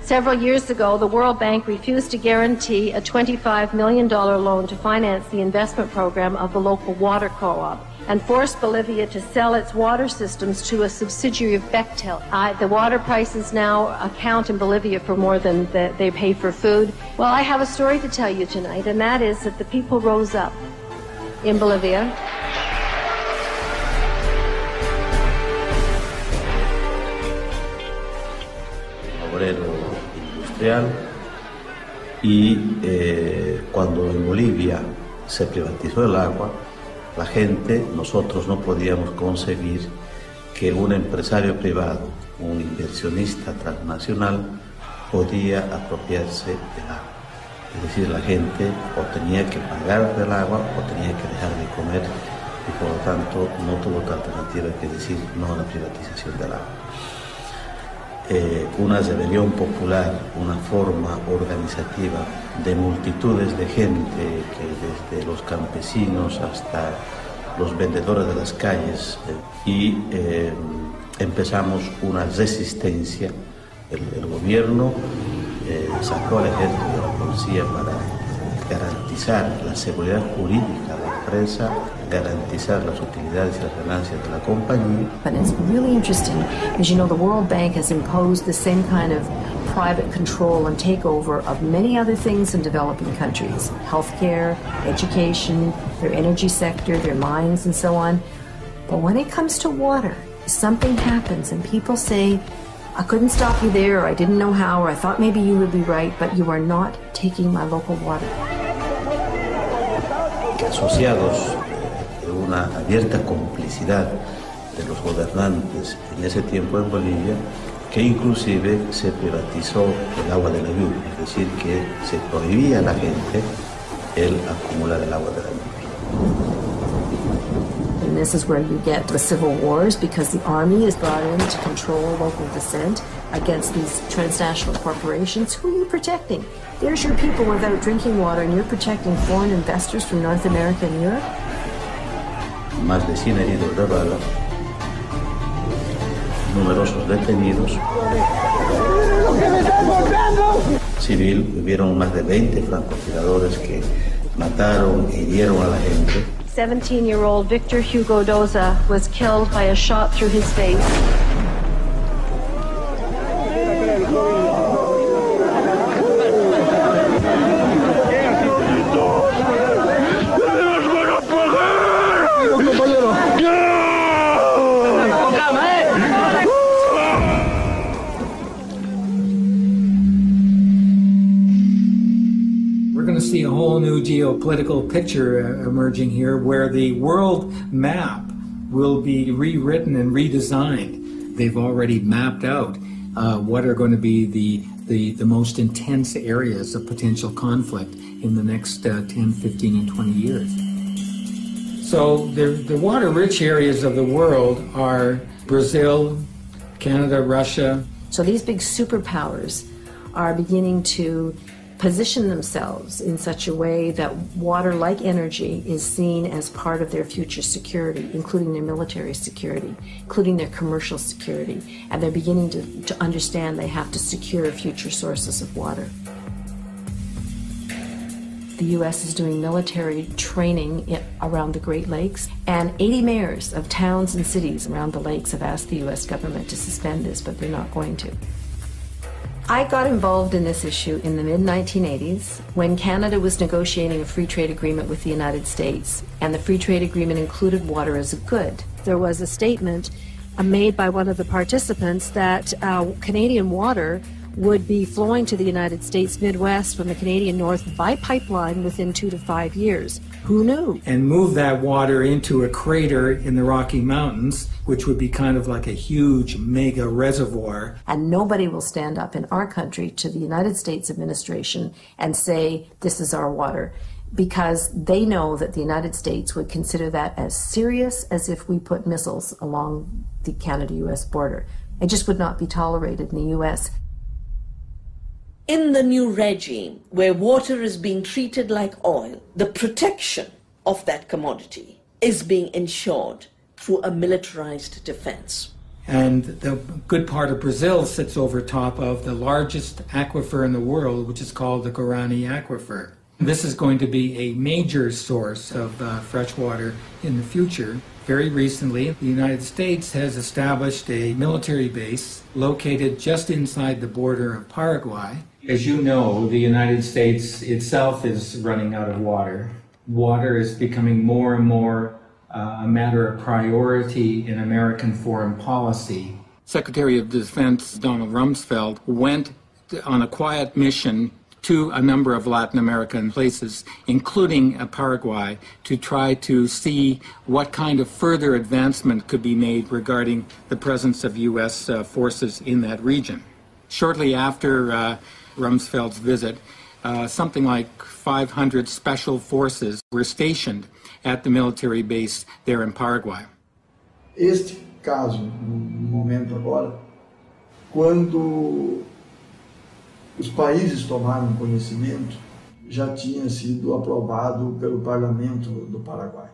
Several years ago, the World Bank refused to guarantee a $25 million loan to finance the investment program of the local water co-op and forced Bolivia to sell its water systems to a subsidiary of Bechtel. The water prices now account in Bolivia for more than they pay for food. Well, I have a story to tell you tonight, and that is that the people rose up in Bolivia.
Obrero industrial, y cuando en Bolivia se privatizó el agua, la gente, nosotros no podíamos concebir que un empresario privado, un inversionista transnacional, podía apropiarse del agua. Es decir, la gente o tenía que pagar del agua o tenía que dejar de comer, y por lo tanto no tuvo otra alternativa que decir no a la privatización del agua. Una rebelión popular, una forma organizativa de multitudes de gente, que desde los campesinos hasta los vendedores de las calles, y empezamos una resistencia. El gobierno sacó al ejército y a la policía para garantizar la seguridad jurídica de la empresa, garantizar las utilidades y las ganancias de la compañía.
And it's really interesting because, you know, the World Bank has imposed the same kind of private control and takeover of many other things in developing countries. Healthcare, education, their energy sector, their mines and so on. But when it comes to water, something happens and people say, I couldn't stop you there, or I didn't know how, or I thought maybe you would be right, but you are not taking my local water.
Asociados de una abierta complicidad de los gobernantes en ese tiempo en Bolivia, que inclusive se privatizó el agua de la lluvia, es decir, que se prohibía a la gente el acumular el agua de la lluvia.
And this is where you get the civil wars, because the army is brought in to control local dissent against these transnational corporations. Who are you protecting? There's your people without drinking water, and you're protecting foreign investors from North America and Europe?
Más de 100 heridos de bala, numerosos detenidos. Civil, hubieron más de 20 francotiradores que mataron e hirieron a la gente.
17-year-old Victor Hugo Doza was killed by a shot through his face.
See a whole new geopolitical picture emerging here, where the world map will be rewritten and redesigned. They've already mapped out what are going to be the most intense areas of potential conflict in the next 10, 15, and 20 years. So the water-rich areas of the world are Brazil, Canada, Russia.
So these big superpowers are beginning to position themselves in such a way that water, like energy, is seen as part of their future security, including their military security, including their commercial security, and they're beginning to understand they have to secure future sources of water. The U.S. is doing military training around the Great Lakes, and 80 mayors of towns and cities around the lakes have asked the U.S. government to suspend this, but they're not going to. I got involved in this issue in the mid-1980s when Canada was negotiating a free trade agreement with the United States, and the free trade agreement included water as a good.
There was a statement made by one of the participants that Canadian water would be flowing to the United States Midwest from the Canadian North by pipeline within 2 to 5 years. Who knew?
And move that water into a crater in the Rocky Mountains, which would be kind of like a huge mega reservoir.
And nobody will stand up in our country to the United States administration and say, this is our water, because they know that the United States would consider that as serious as if we put missiles along the Canada-U.S. border. It just would not be tolerated in the U.S.
In the new regime, where water is being treated like oil, the protection of that commodity is being ensured through a militarized defense.
And the good part of Brazil sits over top of the largest aquifer in the world, which is called the Guarani Aquifer. This is going to be a major source of fresh water in the future. Very recently, the United States has established a military base located just inside the border of Paraguay. As you know, the United States itself is running out of water. Water is becoming more and more a matter of priority in American foreign policy. Secretary of Defense Donald Rumsfeld went on a quiet mission to a number of Latin American places, including Paraguay, to try to see what kind of further advancement could be made regarding the presence of U.S. forces in that region. Shortly after Rumsfeld's visit, something like 500 special forces were stationed at the military base there in Paraguay.
Este caso, no momento agora, quando os países tomaram conhecimento, já tinha sido aprovado pelo Parlamento do Paraguai.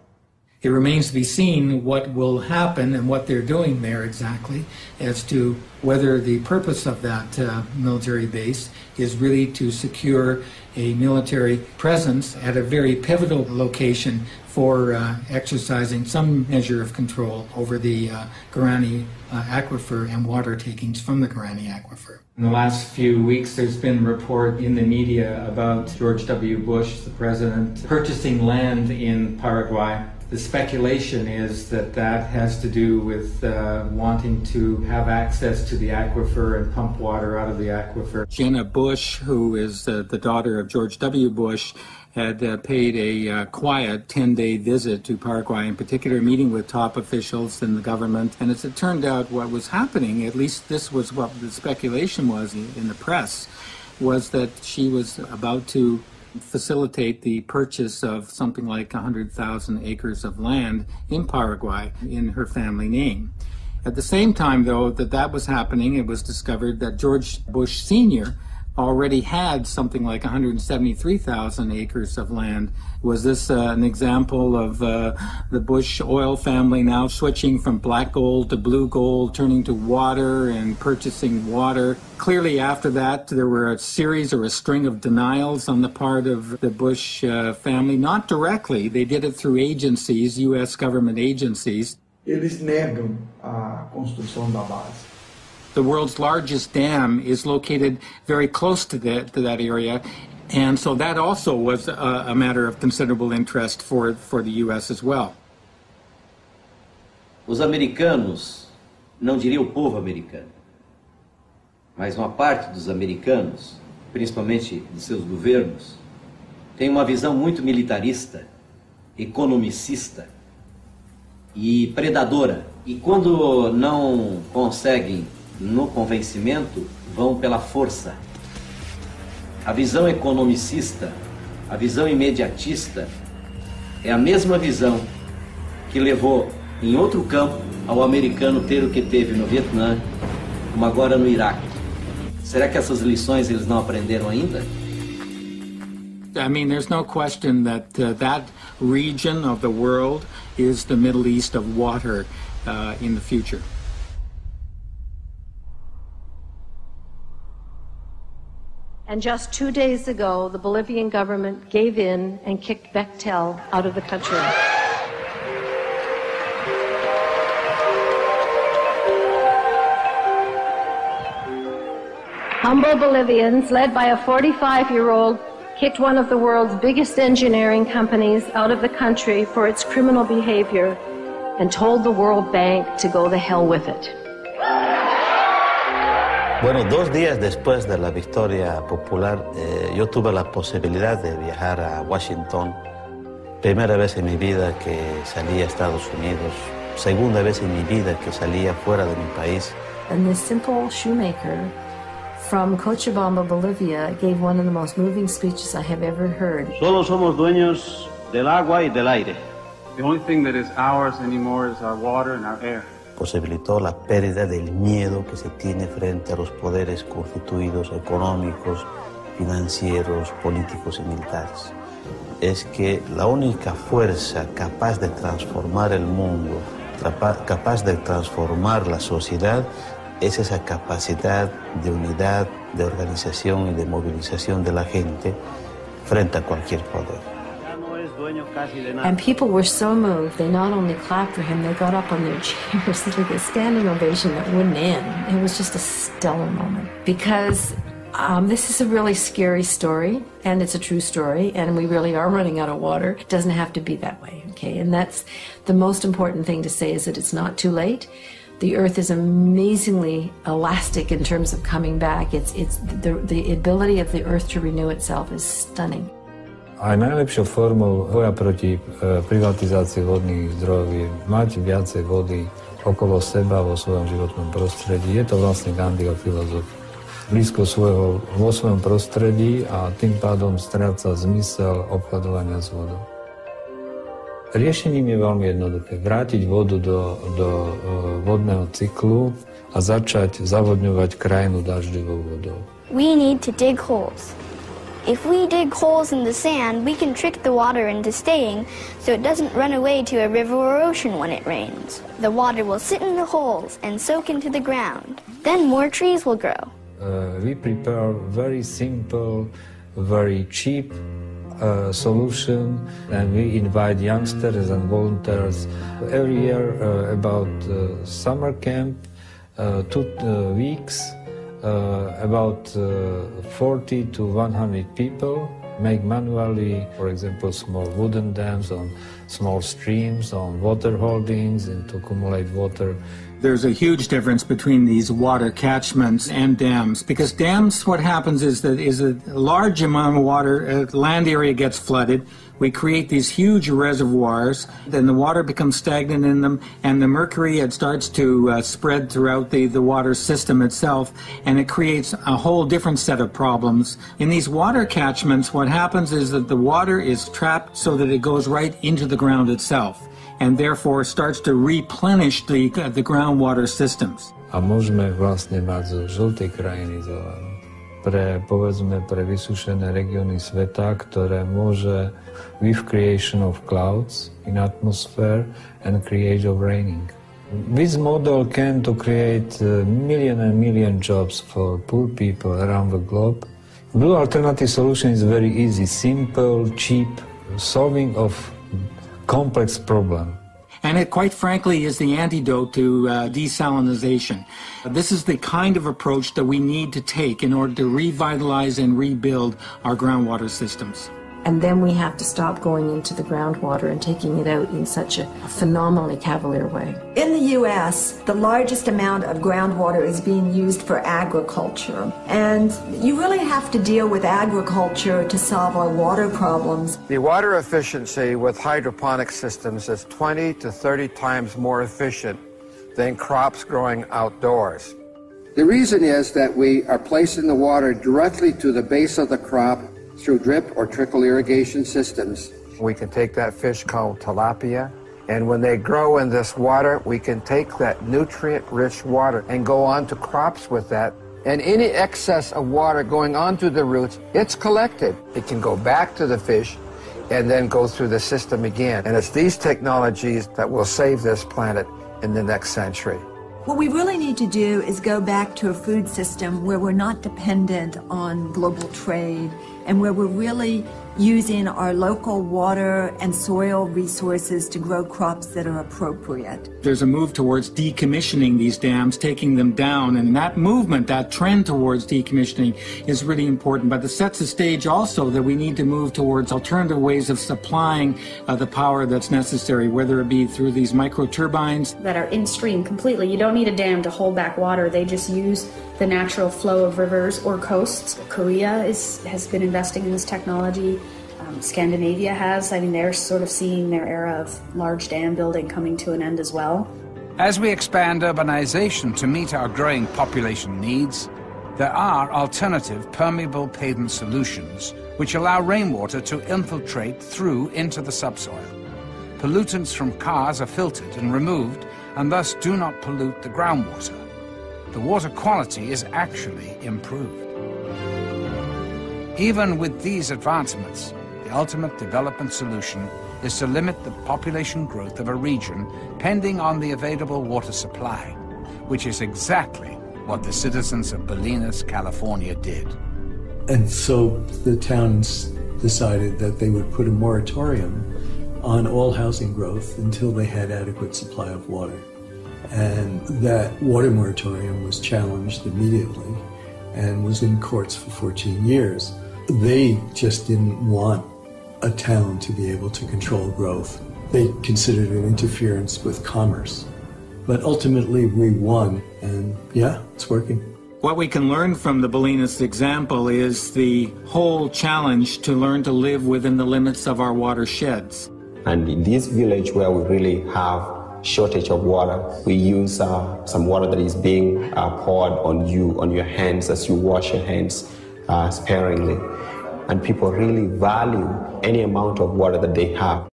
It remains to be seen what will happen and what they're doing there exactly as to whether the purpose of that military base is really to secure a military presence at a very pivotal location for exercising some measure of control over the Guarani Aquifer and water takings from the Guarani Aquifer. In the last few weeks, there's been a report in the media about George W. Bush, the president, purchasing land in Paraguay The speculation is that that has to do with wanting to have access to the aquifer and pump water out of the aquifer. Jenna Bush, who is the daughter of George W. Bush, had paid a quiet 10-day visit to Paraguay, in particular meeting with top officials in the government. And as it turned out, what was happening, at least this was what the speculation was in the press, was that she was about to facilitate the purchase of something like 100,000 acres of land in Paraguay in her family name. At the same time, though, that was happening, it was discovered that George Bush Sr. already had something like 173,000 acres of land. Was this an example of the Bush oil family now switching from black gold to blue gold, turning to water and purchasing water? Clearly after that, there were a series or a string of denials on the part of the Bush family, not directly. They did it through agencies, U.S. government agencies.
Eles negam a construção da base.
The world's largest dam is located very close to that area, and so that also was a matter of considerable interest for the U.S. as well.
Os americanos, não diria o povo americano, mas uma parte dos americanos, principalmente de seus governos, tem uma visão muito militarista, economicista e predadora. E quando não conseguem no convencimento, vão pela força. A visão economicista, a visão imediatista, é a mesma visão que levou, em outro campo, ao americano ter o que teve no Vietnã, como agora no Iraque. Será que essas lições eles não aprenderam ainda?
I mean, there's no question that that region of the world is the Middle East of water in the future.
And just 2 days ago, the Bolivian government gave in and kicked Bechtel out of the country. Humble Bolivians, led by a 45-year-old, kicked one of the world's biggest engineering companies out of the country for its criminal behavior and told the World Bank to go the hell with it.
Bueno, 2 días después de la victoria popular, yo tuve la posibilidad de viajar a Washington. Primera vez en mi vida que salí a Estados Unidos. Segunda vez en mi vida que salía fuera de mi país.
And this simple shoemaker from Cochabamba, Bolivia, gave one of the most moving speeches I have ever heard.
Solo somos dueños del agua y del aire.
The only thing that is ours anymore is our water and our air.
Posibilitó la pérdida del miedo que se tiene frente a los poderes constituidos económicos, financieros, políticos y militares. Es que la única fuerza capaz de transformar el mundo, capaz de transformar la sociedad, es esa capacidad de unidad, de organización y de movilización de la gente frente a cualquier poder.
And people were so moved, they not only clapped for him, they got up on their chairs, like a standing ovation that wouldn't end. It was just a stellar moment. Because this is a really scary story, and it's a true story, and we really are running out of water. It doesn't have to be that way, okay? And that's the most important thing to say, is that it's not too late. The earth is amazingly elastic in terms of coming back. The ability of the earth to renew itself is stunning.
Aj najlepšou formou boja proti privatizácii vodných zdrojov je mať viacej vody okolo seba vo svojom životnom prostredí. Je to vlastne Gandhiho filozofia. Blízko vo svojom prostredí a tým pádom stráca zmysel obchodovania s vodou. Riešením je veľmi jednoduché. Vrátiť vodu do vodného cyklu a začať zavodňovať krajinu dažďovou vodou.
We need to dig holes. If we dig holes in the sand, we can trick the water into staying so it doesn't run away to a river or ocean when it rains. The water will sit in the holes and soak into the ground. Then more trees will grow.
We prepare very simple, very cheap solution, and we invite youngsters and volunteers every year about summer camp, 2 weeks. About 40 to 100 people. make manually, for example, small wooden dams on small streams, on water holdings, and to accumulate water.
There's a huge difference between these water catchments and dams, because dams, what happens is that a large amount of water, land area gets flooded, we create these huge reservoirs, then the water becomes stagnant in them, and the mercury, it starts to spread throughout the water system itself, and it creates a whole different set of problems. In these water catchments, what happens is that the water is trapped so that it goes right into the ground itself, and therefore starts to replenish the groundwater systems.
A môžeme vlastne mať zo žltej krajiny zelenú. Povedzme, pre vysušené regióny sveta, ktoré môže with creation of clouds in atmosphere and create of raining. This model can to create million and million jobs for poor people around the globe. Blue alternative solution is very easy, simple, cheap, solving of complex problem.
And it, quite frankly, is the antidote to desalinization. This is the kind of approach that we need to take in order to revitalize and rebuild our groundwater systems.
And then we have to stop going into the groundwater and taking it out in such a phenomenally cavalier way.
In the U.S., the largest amount of groundwater is being used for agriculture. And you really have to deal with agriculture to solve our water problems.
The water efficiency with hydroponic systems is 20 to 30 times more efficient than crops growing outdoors.
The reason is that we are placing the water directly to the base of the crop through drip or trickle irrigation systems.
We can take that fish called tilapia, and when they grow in this water, we can take that nutrient-rich water and go on to crops with that. And any excess of water going onto the roots, it's collected. It can go back to the fish and then go through the system again. And it's these technologies that will save this planet in the next century.
What we really need to do is go back to a food system where we're not dependent on global trade and where we're really using our local water and soil resources to grow crops that are appropriate.
There's a move towards decommissioning these dams, taking them down, and that movement, that trend towards decommissioning is really important, but it sets the stage also that we need to move towards alternative ways of supplying the power that's necessary, whether it be through these micro-turbines
that are in stream completely. You don't need a dam to hold back water. They just use the natural flow of rivers or coasts. Korea has been investing in this technology. Scandinavia has. I mean, they're sort of seeing their era of large dam building coming to an end as well.
As we expand urbanization to meet our growing population needs, there are alternative permeable pavement solutions which allow rainwater to infiltrate through into the subsoil. Pollutants from cars are filtered and removed and thus do not pollute the groundwater. The water quality is actually improved. Even with these advancements, the ultimate development solution is to limit the population growth of a region pending on the available water supply, which is exactly what the citizens of Bolinas, California did.
And so the towns decided that they would put a moratorium on all housing growth until they had adequate supply of water. And that water moratorium was challenged immediately and was in courts for 14 years. They just didn't want a town to be able to control growth. They considered it interference with commerce. But ultimately we won, and yeah, it's working.
What we can learn from the Bolinas example is the whole challenge to learn to live within the limits of our watersheds.
And in this village where we really have shortage of water, we use some water that is being poured on you, on your hands as you wash your hands sparingly. And people really value any amount of water that they have.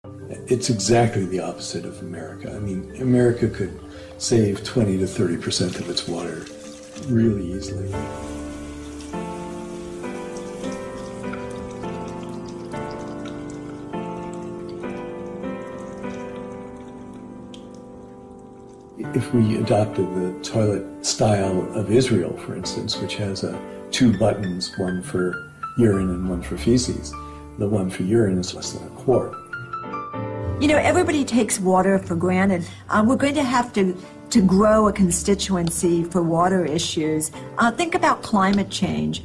It's exactly the opposite of America. I mean, America could save 20 to 30% of its water really easily. If we adopted the toilet style of Israel, for instance, which has 2 buttons, one for urine and one for feces, the one for urine is less than a quart.
You know, everybody takes water for granted. We're going to have to grow a constituency for water issues. Think about climate change.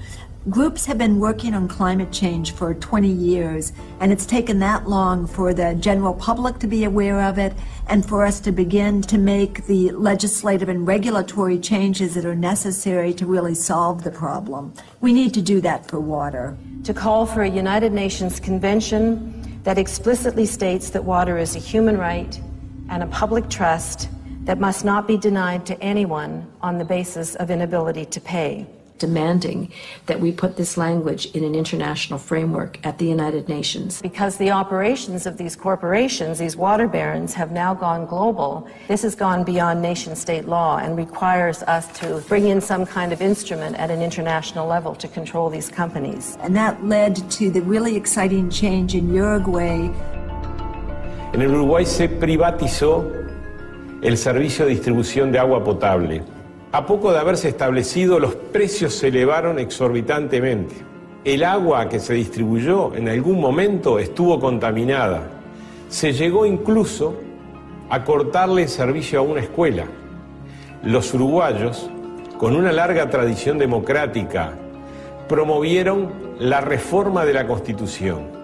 Groups have been working on climate change for 20 years, and it's taken that long for the general public to be aware of it and for us to begin to make the legislative and regulatory changes that are necessary to really solve the problem. We need to do that for water.
To call for a United Nations Convention that explicitly states that water is a human right and a public trust that must not be denied to anyone on the basis of inability to pay. Demanding that we put this language in an international framework at the United Nations. Because the operations of these corporations, these water barons, have now gone global, this has gone beyond nation-state law and requires us to bring in some kind of instrument at an international level to control these companies.
And that led to the really exciting change in Uruguay.
En el Uruguay se privatizó el servicio de distribución de agua potable. A poco de haberse establecido, los precios se elevaron exorbitantemente. El agua que se distribuyó en algún momento estuvo contaminada. Se llegó incluso a cortarle el servicio a una escuela. Los uruguayos, con una larga tradición democrática, promovieron la reforma de la Constitución.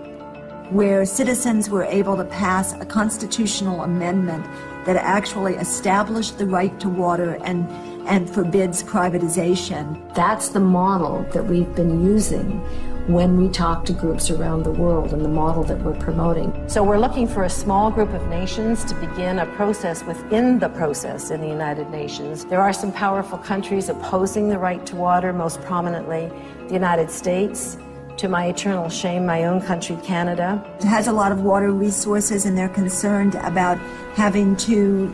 Where citizens were able to pass a constitutional amendment that actually established the right to water and forbids privatization.
That's the model that we've been using when we talk to groups around the world and the model that we're promoting. So we're looking for a small group of nations to begin a process within the process in the United Nations. There are some powerful countries opposing the right to water, most prominently the United States. To my eternal shame, my own country, Canada.
It has a lot of water resources, and they're concerned about having to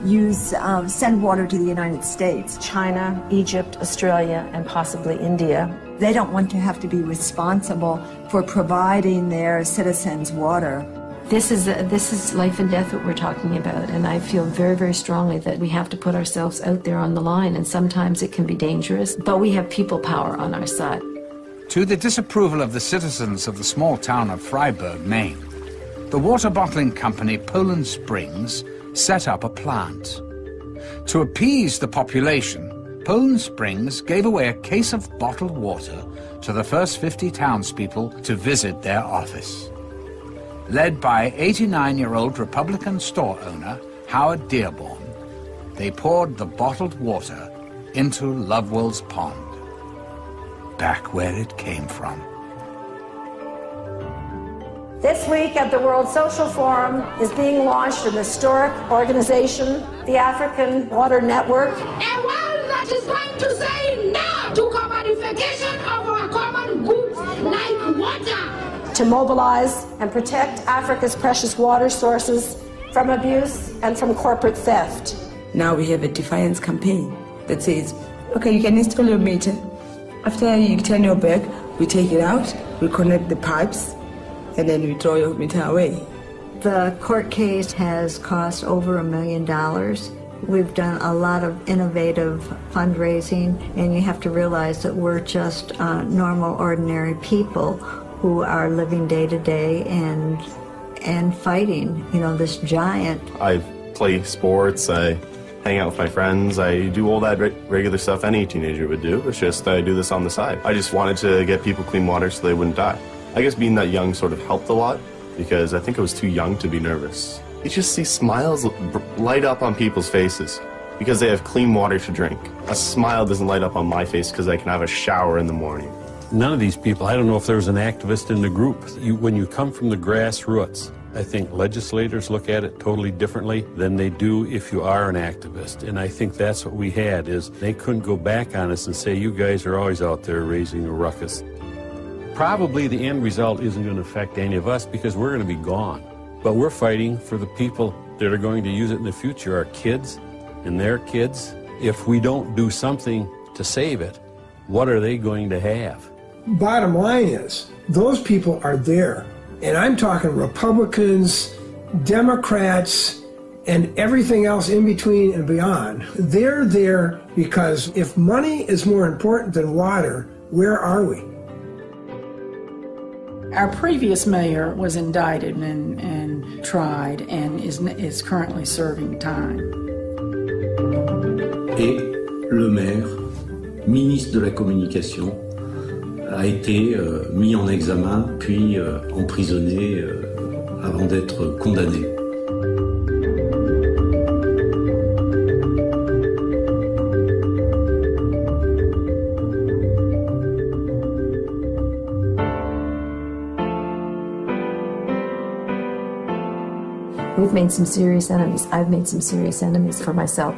send water to the United States.
China, Egypt, Australia, and possibly India.
They don't want to have to be responsible for providing their citizens water.
This is life and death what we're talking about, and I feel very, very strongly that we have to put ourselves out there on the line, and sometimes it can be dangerous, but we have people power on our side.
To the disapproval of the citizens of the small town of Freiburg, Maine, the water bottling company Poland Springs set up a plant. To appease the population, Poland Springs gave away a case of bottled water to the first 50 townspeople to visit their office. Led by 89-year-old Republican store owner Howard Dearborn, they poured the bottled water into Lovewell's Pond, back where it came from.
This week at the World Social Forum is being launched an historic organization, the African Water Network.
A world that is going to say no to commodification of our common goods like water.
To mobilize and protect Africa's precious water sources from abuse and from corporate theft.
Now we have a defiance campaign that says, okay, you can install your meter. After you turn your back, we take it out, we connect the pipes, and then we throw your meter away.
The court case has cost over $1 million. We've done a lot of innovative fundraising, and you have to realize that we're just normal, ordinary people who are living day to day and fighting, this giant.
I play sports, I hang out with my friends, I do all that regular stuff any teenager would do. It's just I do this on the side. I just wanted to get people clean water so they wouldn't die. I guess being that young sort of helped a lot because I think I was too young to be nervous. You just see smiles light up on people's faces because they have clean water to drink. A smile doesn't light up on my face because I can have a shower in the morning.
None of these people, I don't know if there's an activist in the group. When you come from the grassroots, I think legislators look at it totally differently than they do if you are an activist. And I think that's what we had, is they couldn't go back on us and say, you guys are always out there raising a ruckus. Probably the end result isn't going to affect any of us because we're going to be gone. But we're fighting for the people that are going to use it in the future, our kids and their kids. If we don't do something to save it, what are they going to have?
Bottom line is, those people are there. And I'm talking Republicans, Democrats, and everything else in between and beyond. They're there because if money is more important than water, where are we?
Our previous mayor was indicted and tried and is currently serving time.
Et le maire, ministre de la Communication,
a été mis en examen, puis emprisonné avant d'être condamné.
We've made some serious enemies. I've made some serious enemies for myself.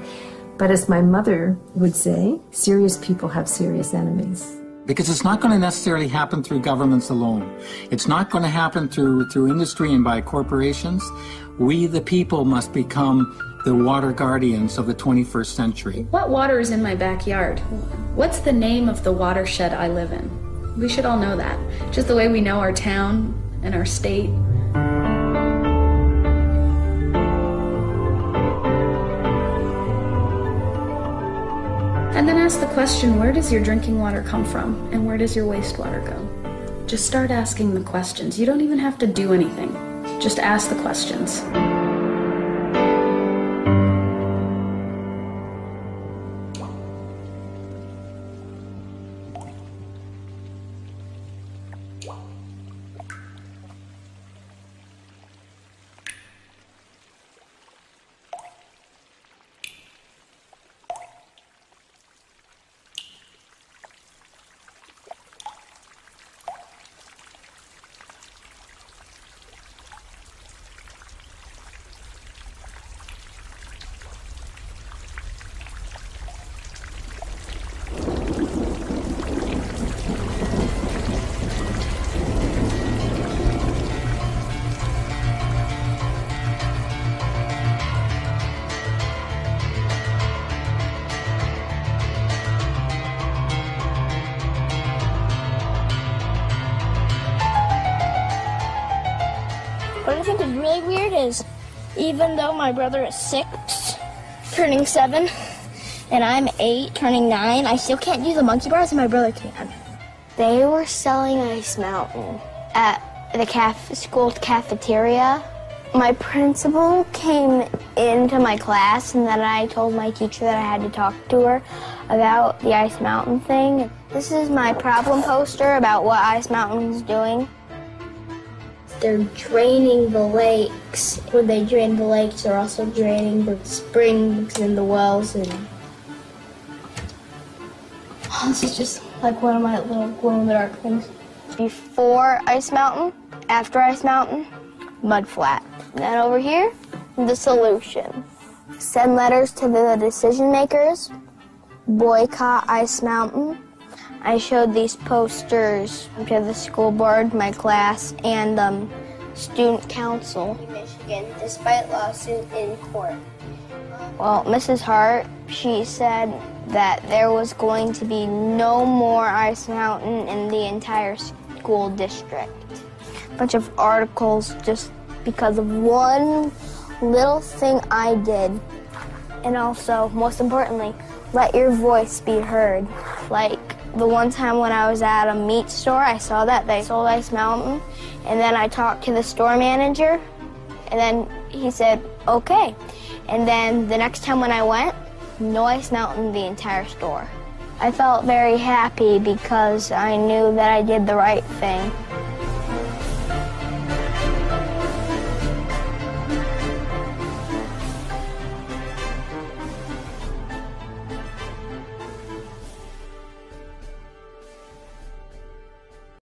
But as my mother would say, serious people have serious enemies.
Because it's not going to necessarily happen through governments alone. It's not going to happen through industry and by corporations. We, the people, must become the water guardians of the 21st century.
What water is in my backyard? What's the name of the watershed I live in? We should all know that. Just the way we know our town and our state. And then ask the question, where does your drinking water come from? And where does your wastewater go? Just start asking the questions. You don't even have to do anything. Just ask the questions.
What I think is really weird is, even though my brother is 6, turning 7, and I'm 8, turning 9, I still can't use the monkey bars and my brother can. They were selling Ice Mountain at the school cafeteria. My principal came into my class and then I told my teacher that I had to talk to her about the Ice Mountain thing. This is my problem poster about what Ice Mountain's doing. They're draining the lakes. When they drain the lakes, they're also draining the springs and the wells. And this is just like one of my little glow-in-the-dark things. Before Ice Mountain, after Ice Mountain, mud flat. And then over here, the solution. Send letters to the decision makers. Boycott Ice Mountain. I showed these posters to the school board, my class, and student council in Michigan, despite lawsuit in court. Well, Mrs. Hart, she said that there was going to be no more Ice Mountain in the entire school district. A bunch of articles just because of one little thing I did. And also, most importantly, let your voice be heard. Like, the one time when I was at a meat store, I saw that they sold Ice Mountain, and then I talked to the store manager, and then he said, okay. And then the next time when I went, no Ice Mountain in the entire store. I felt very happy because I knew that I did the right thing.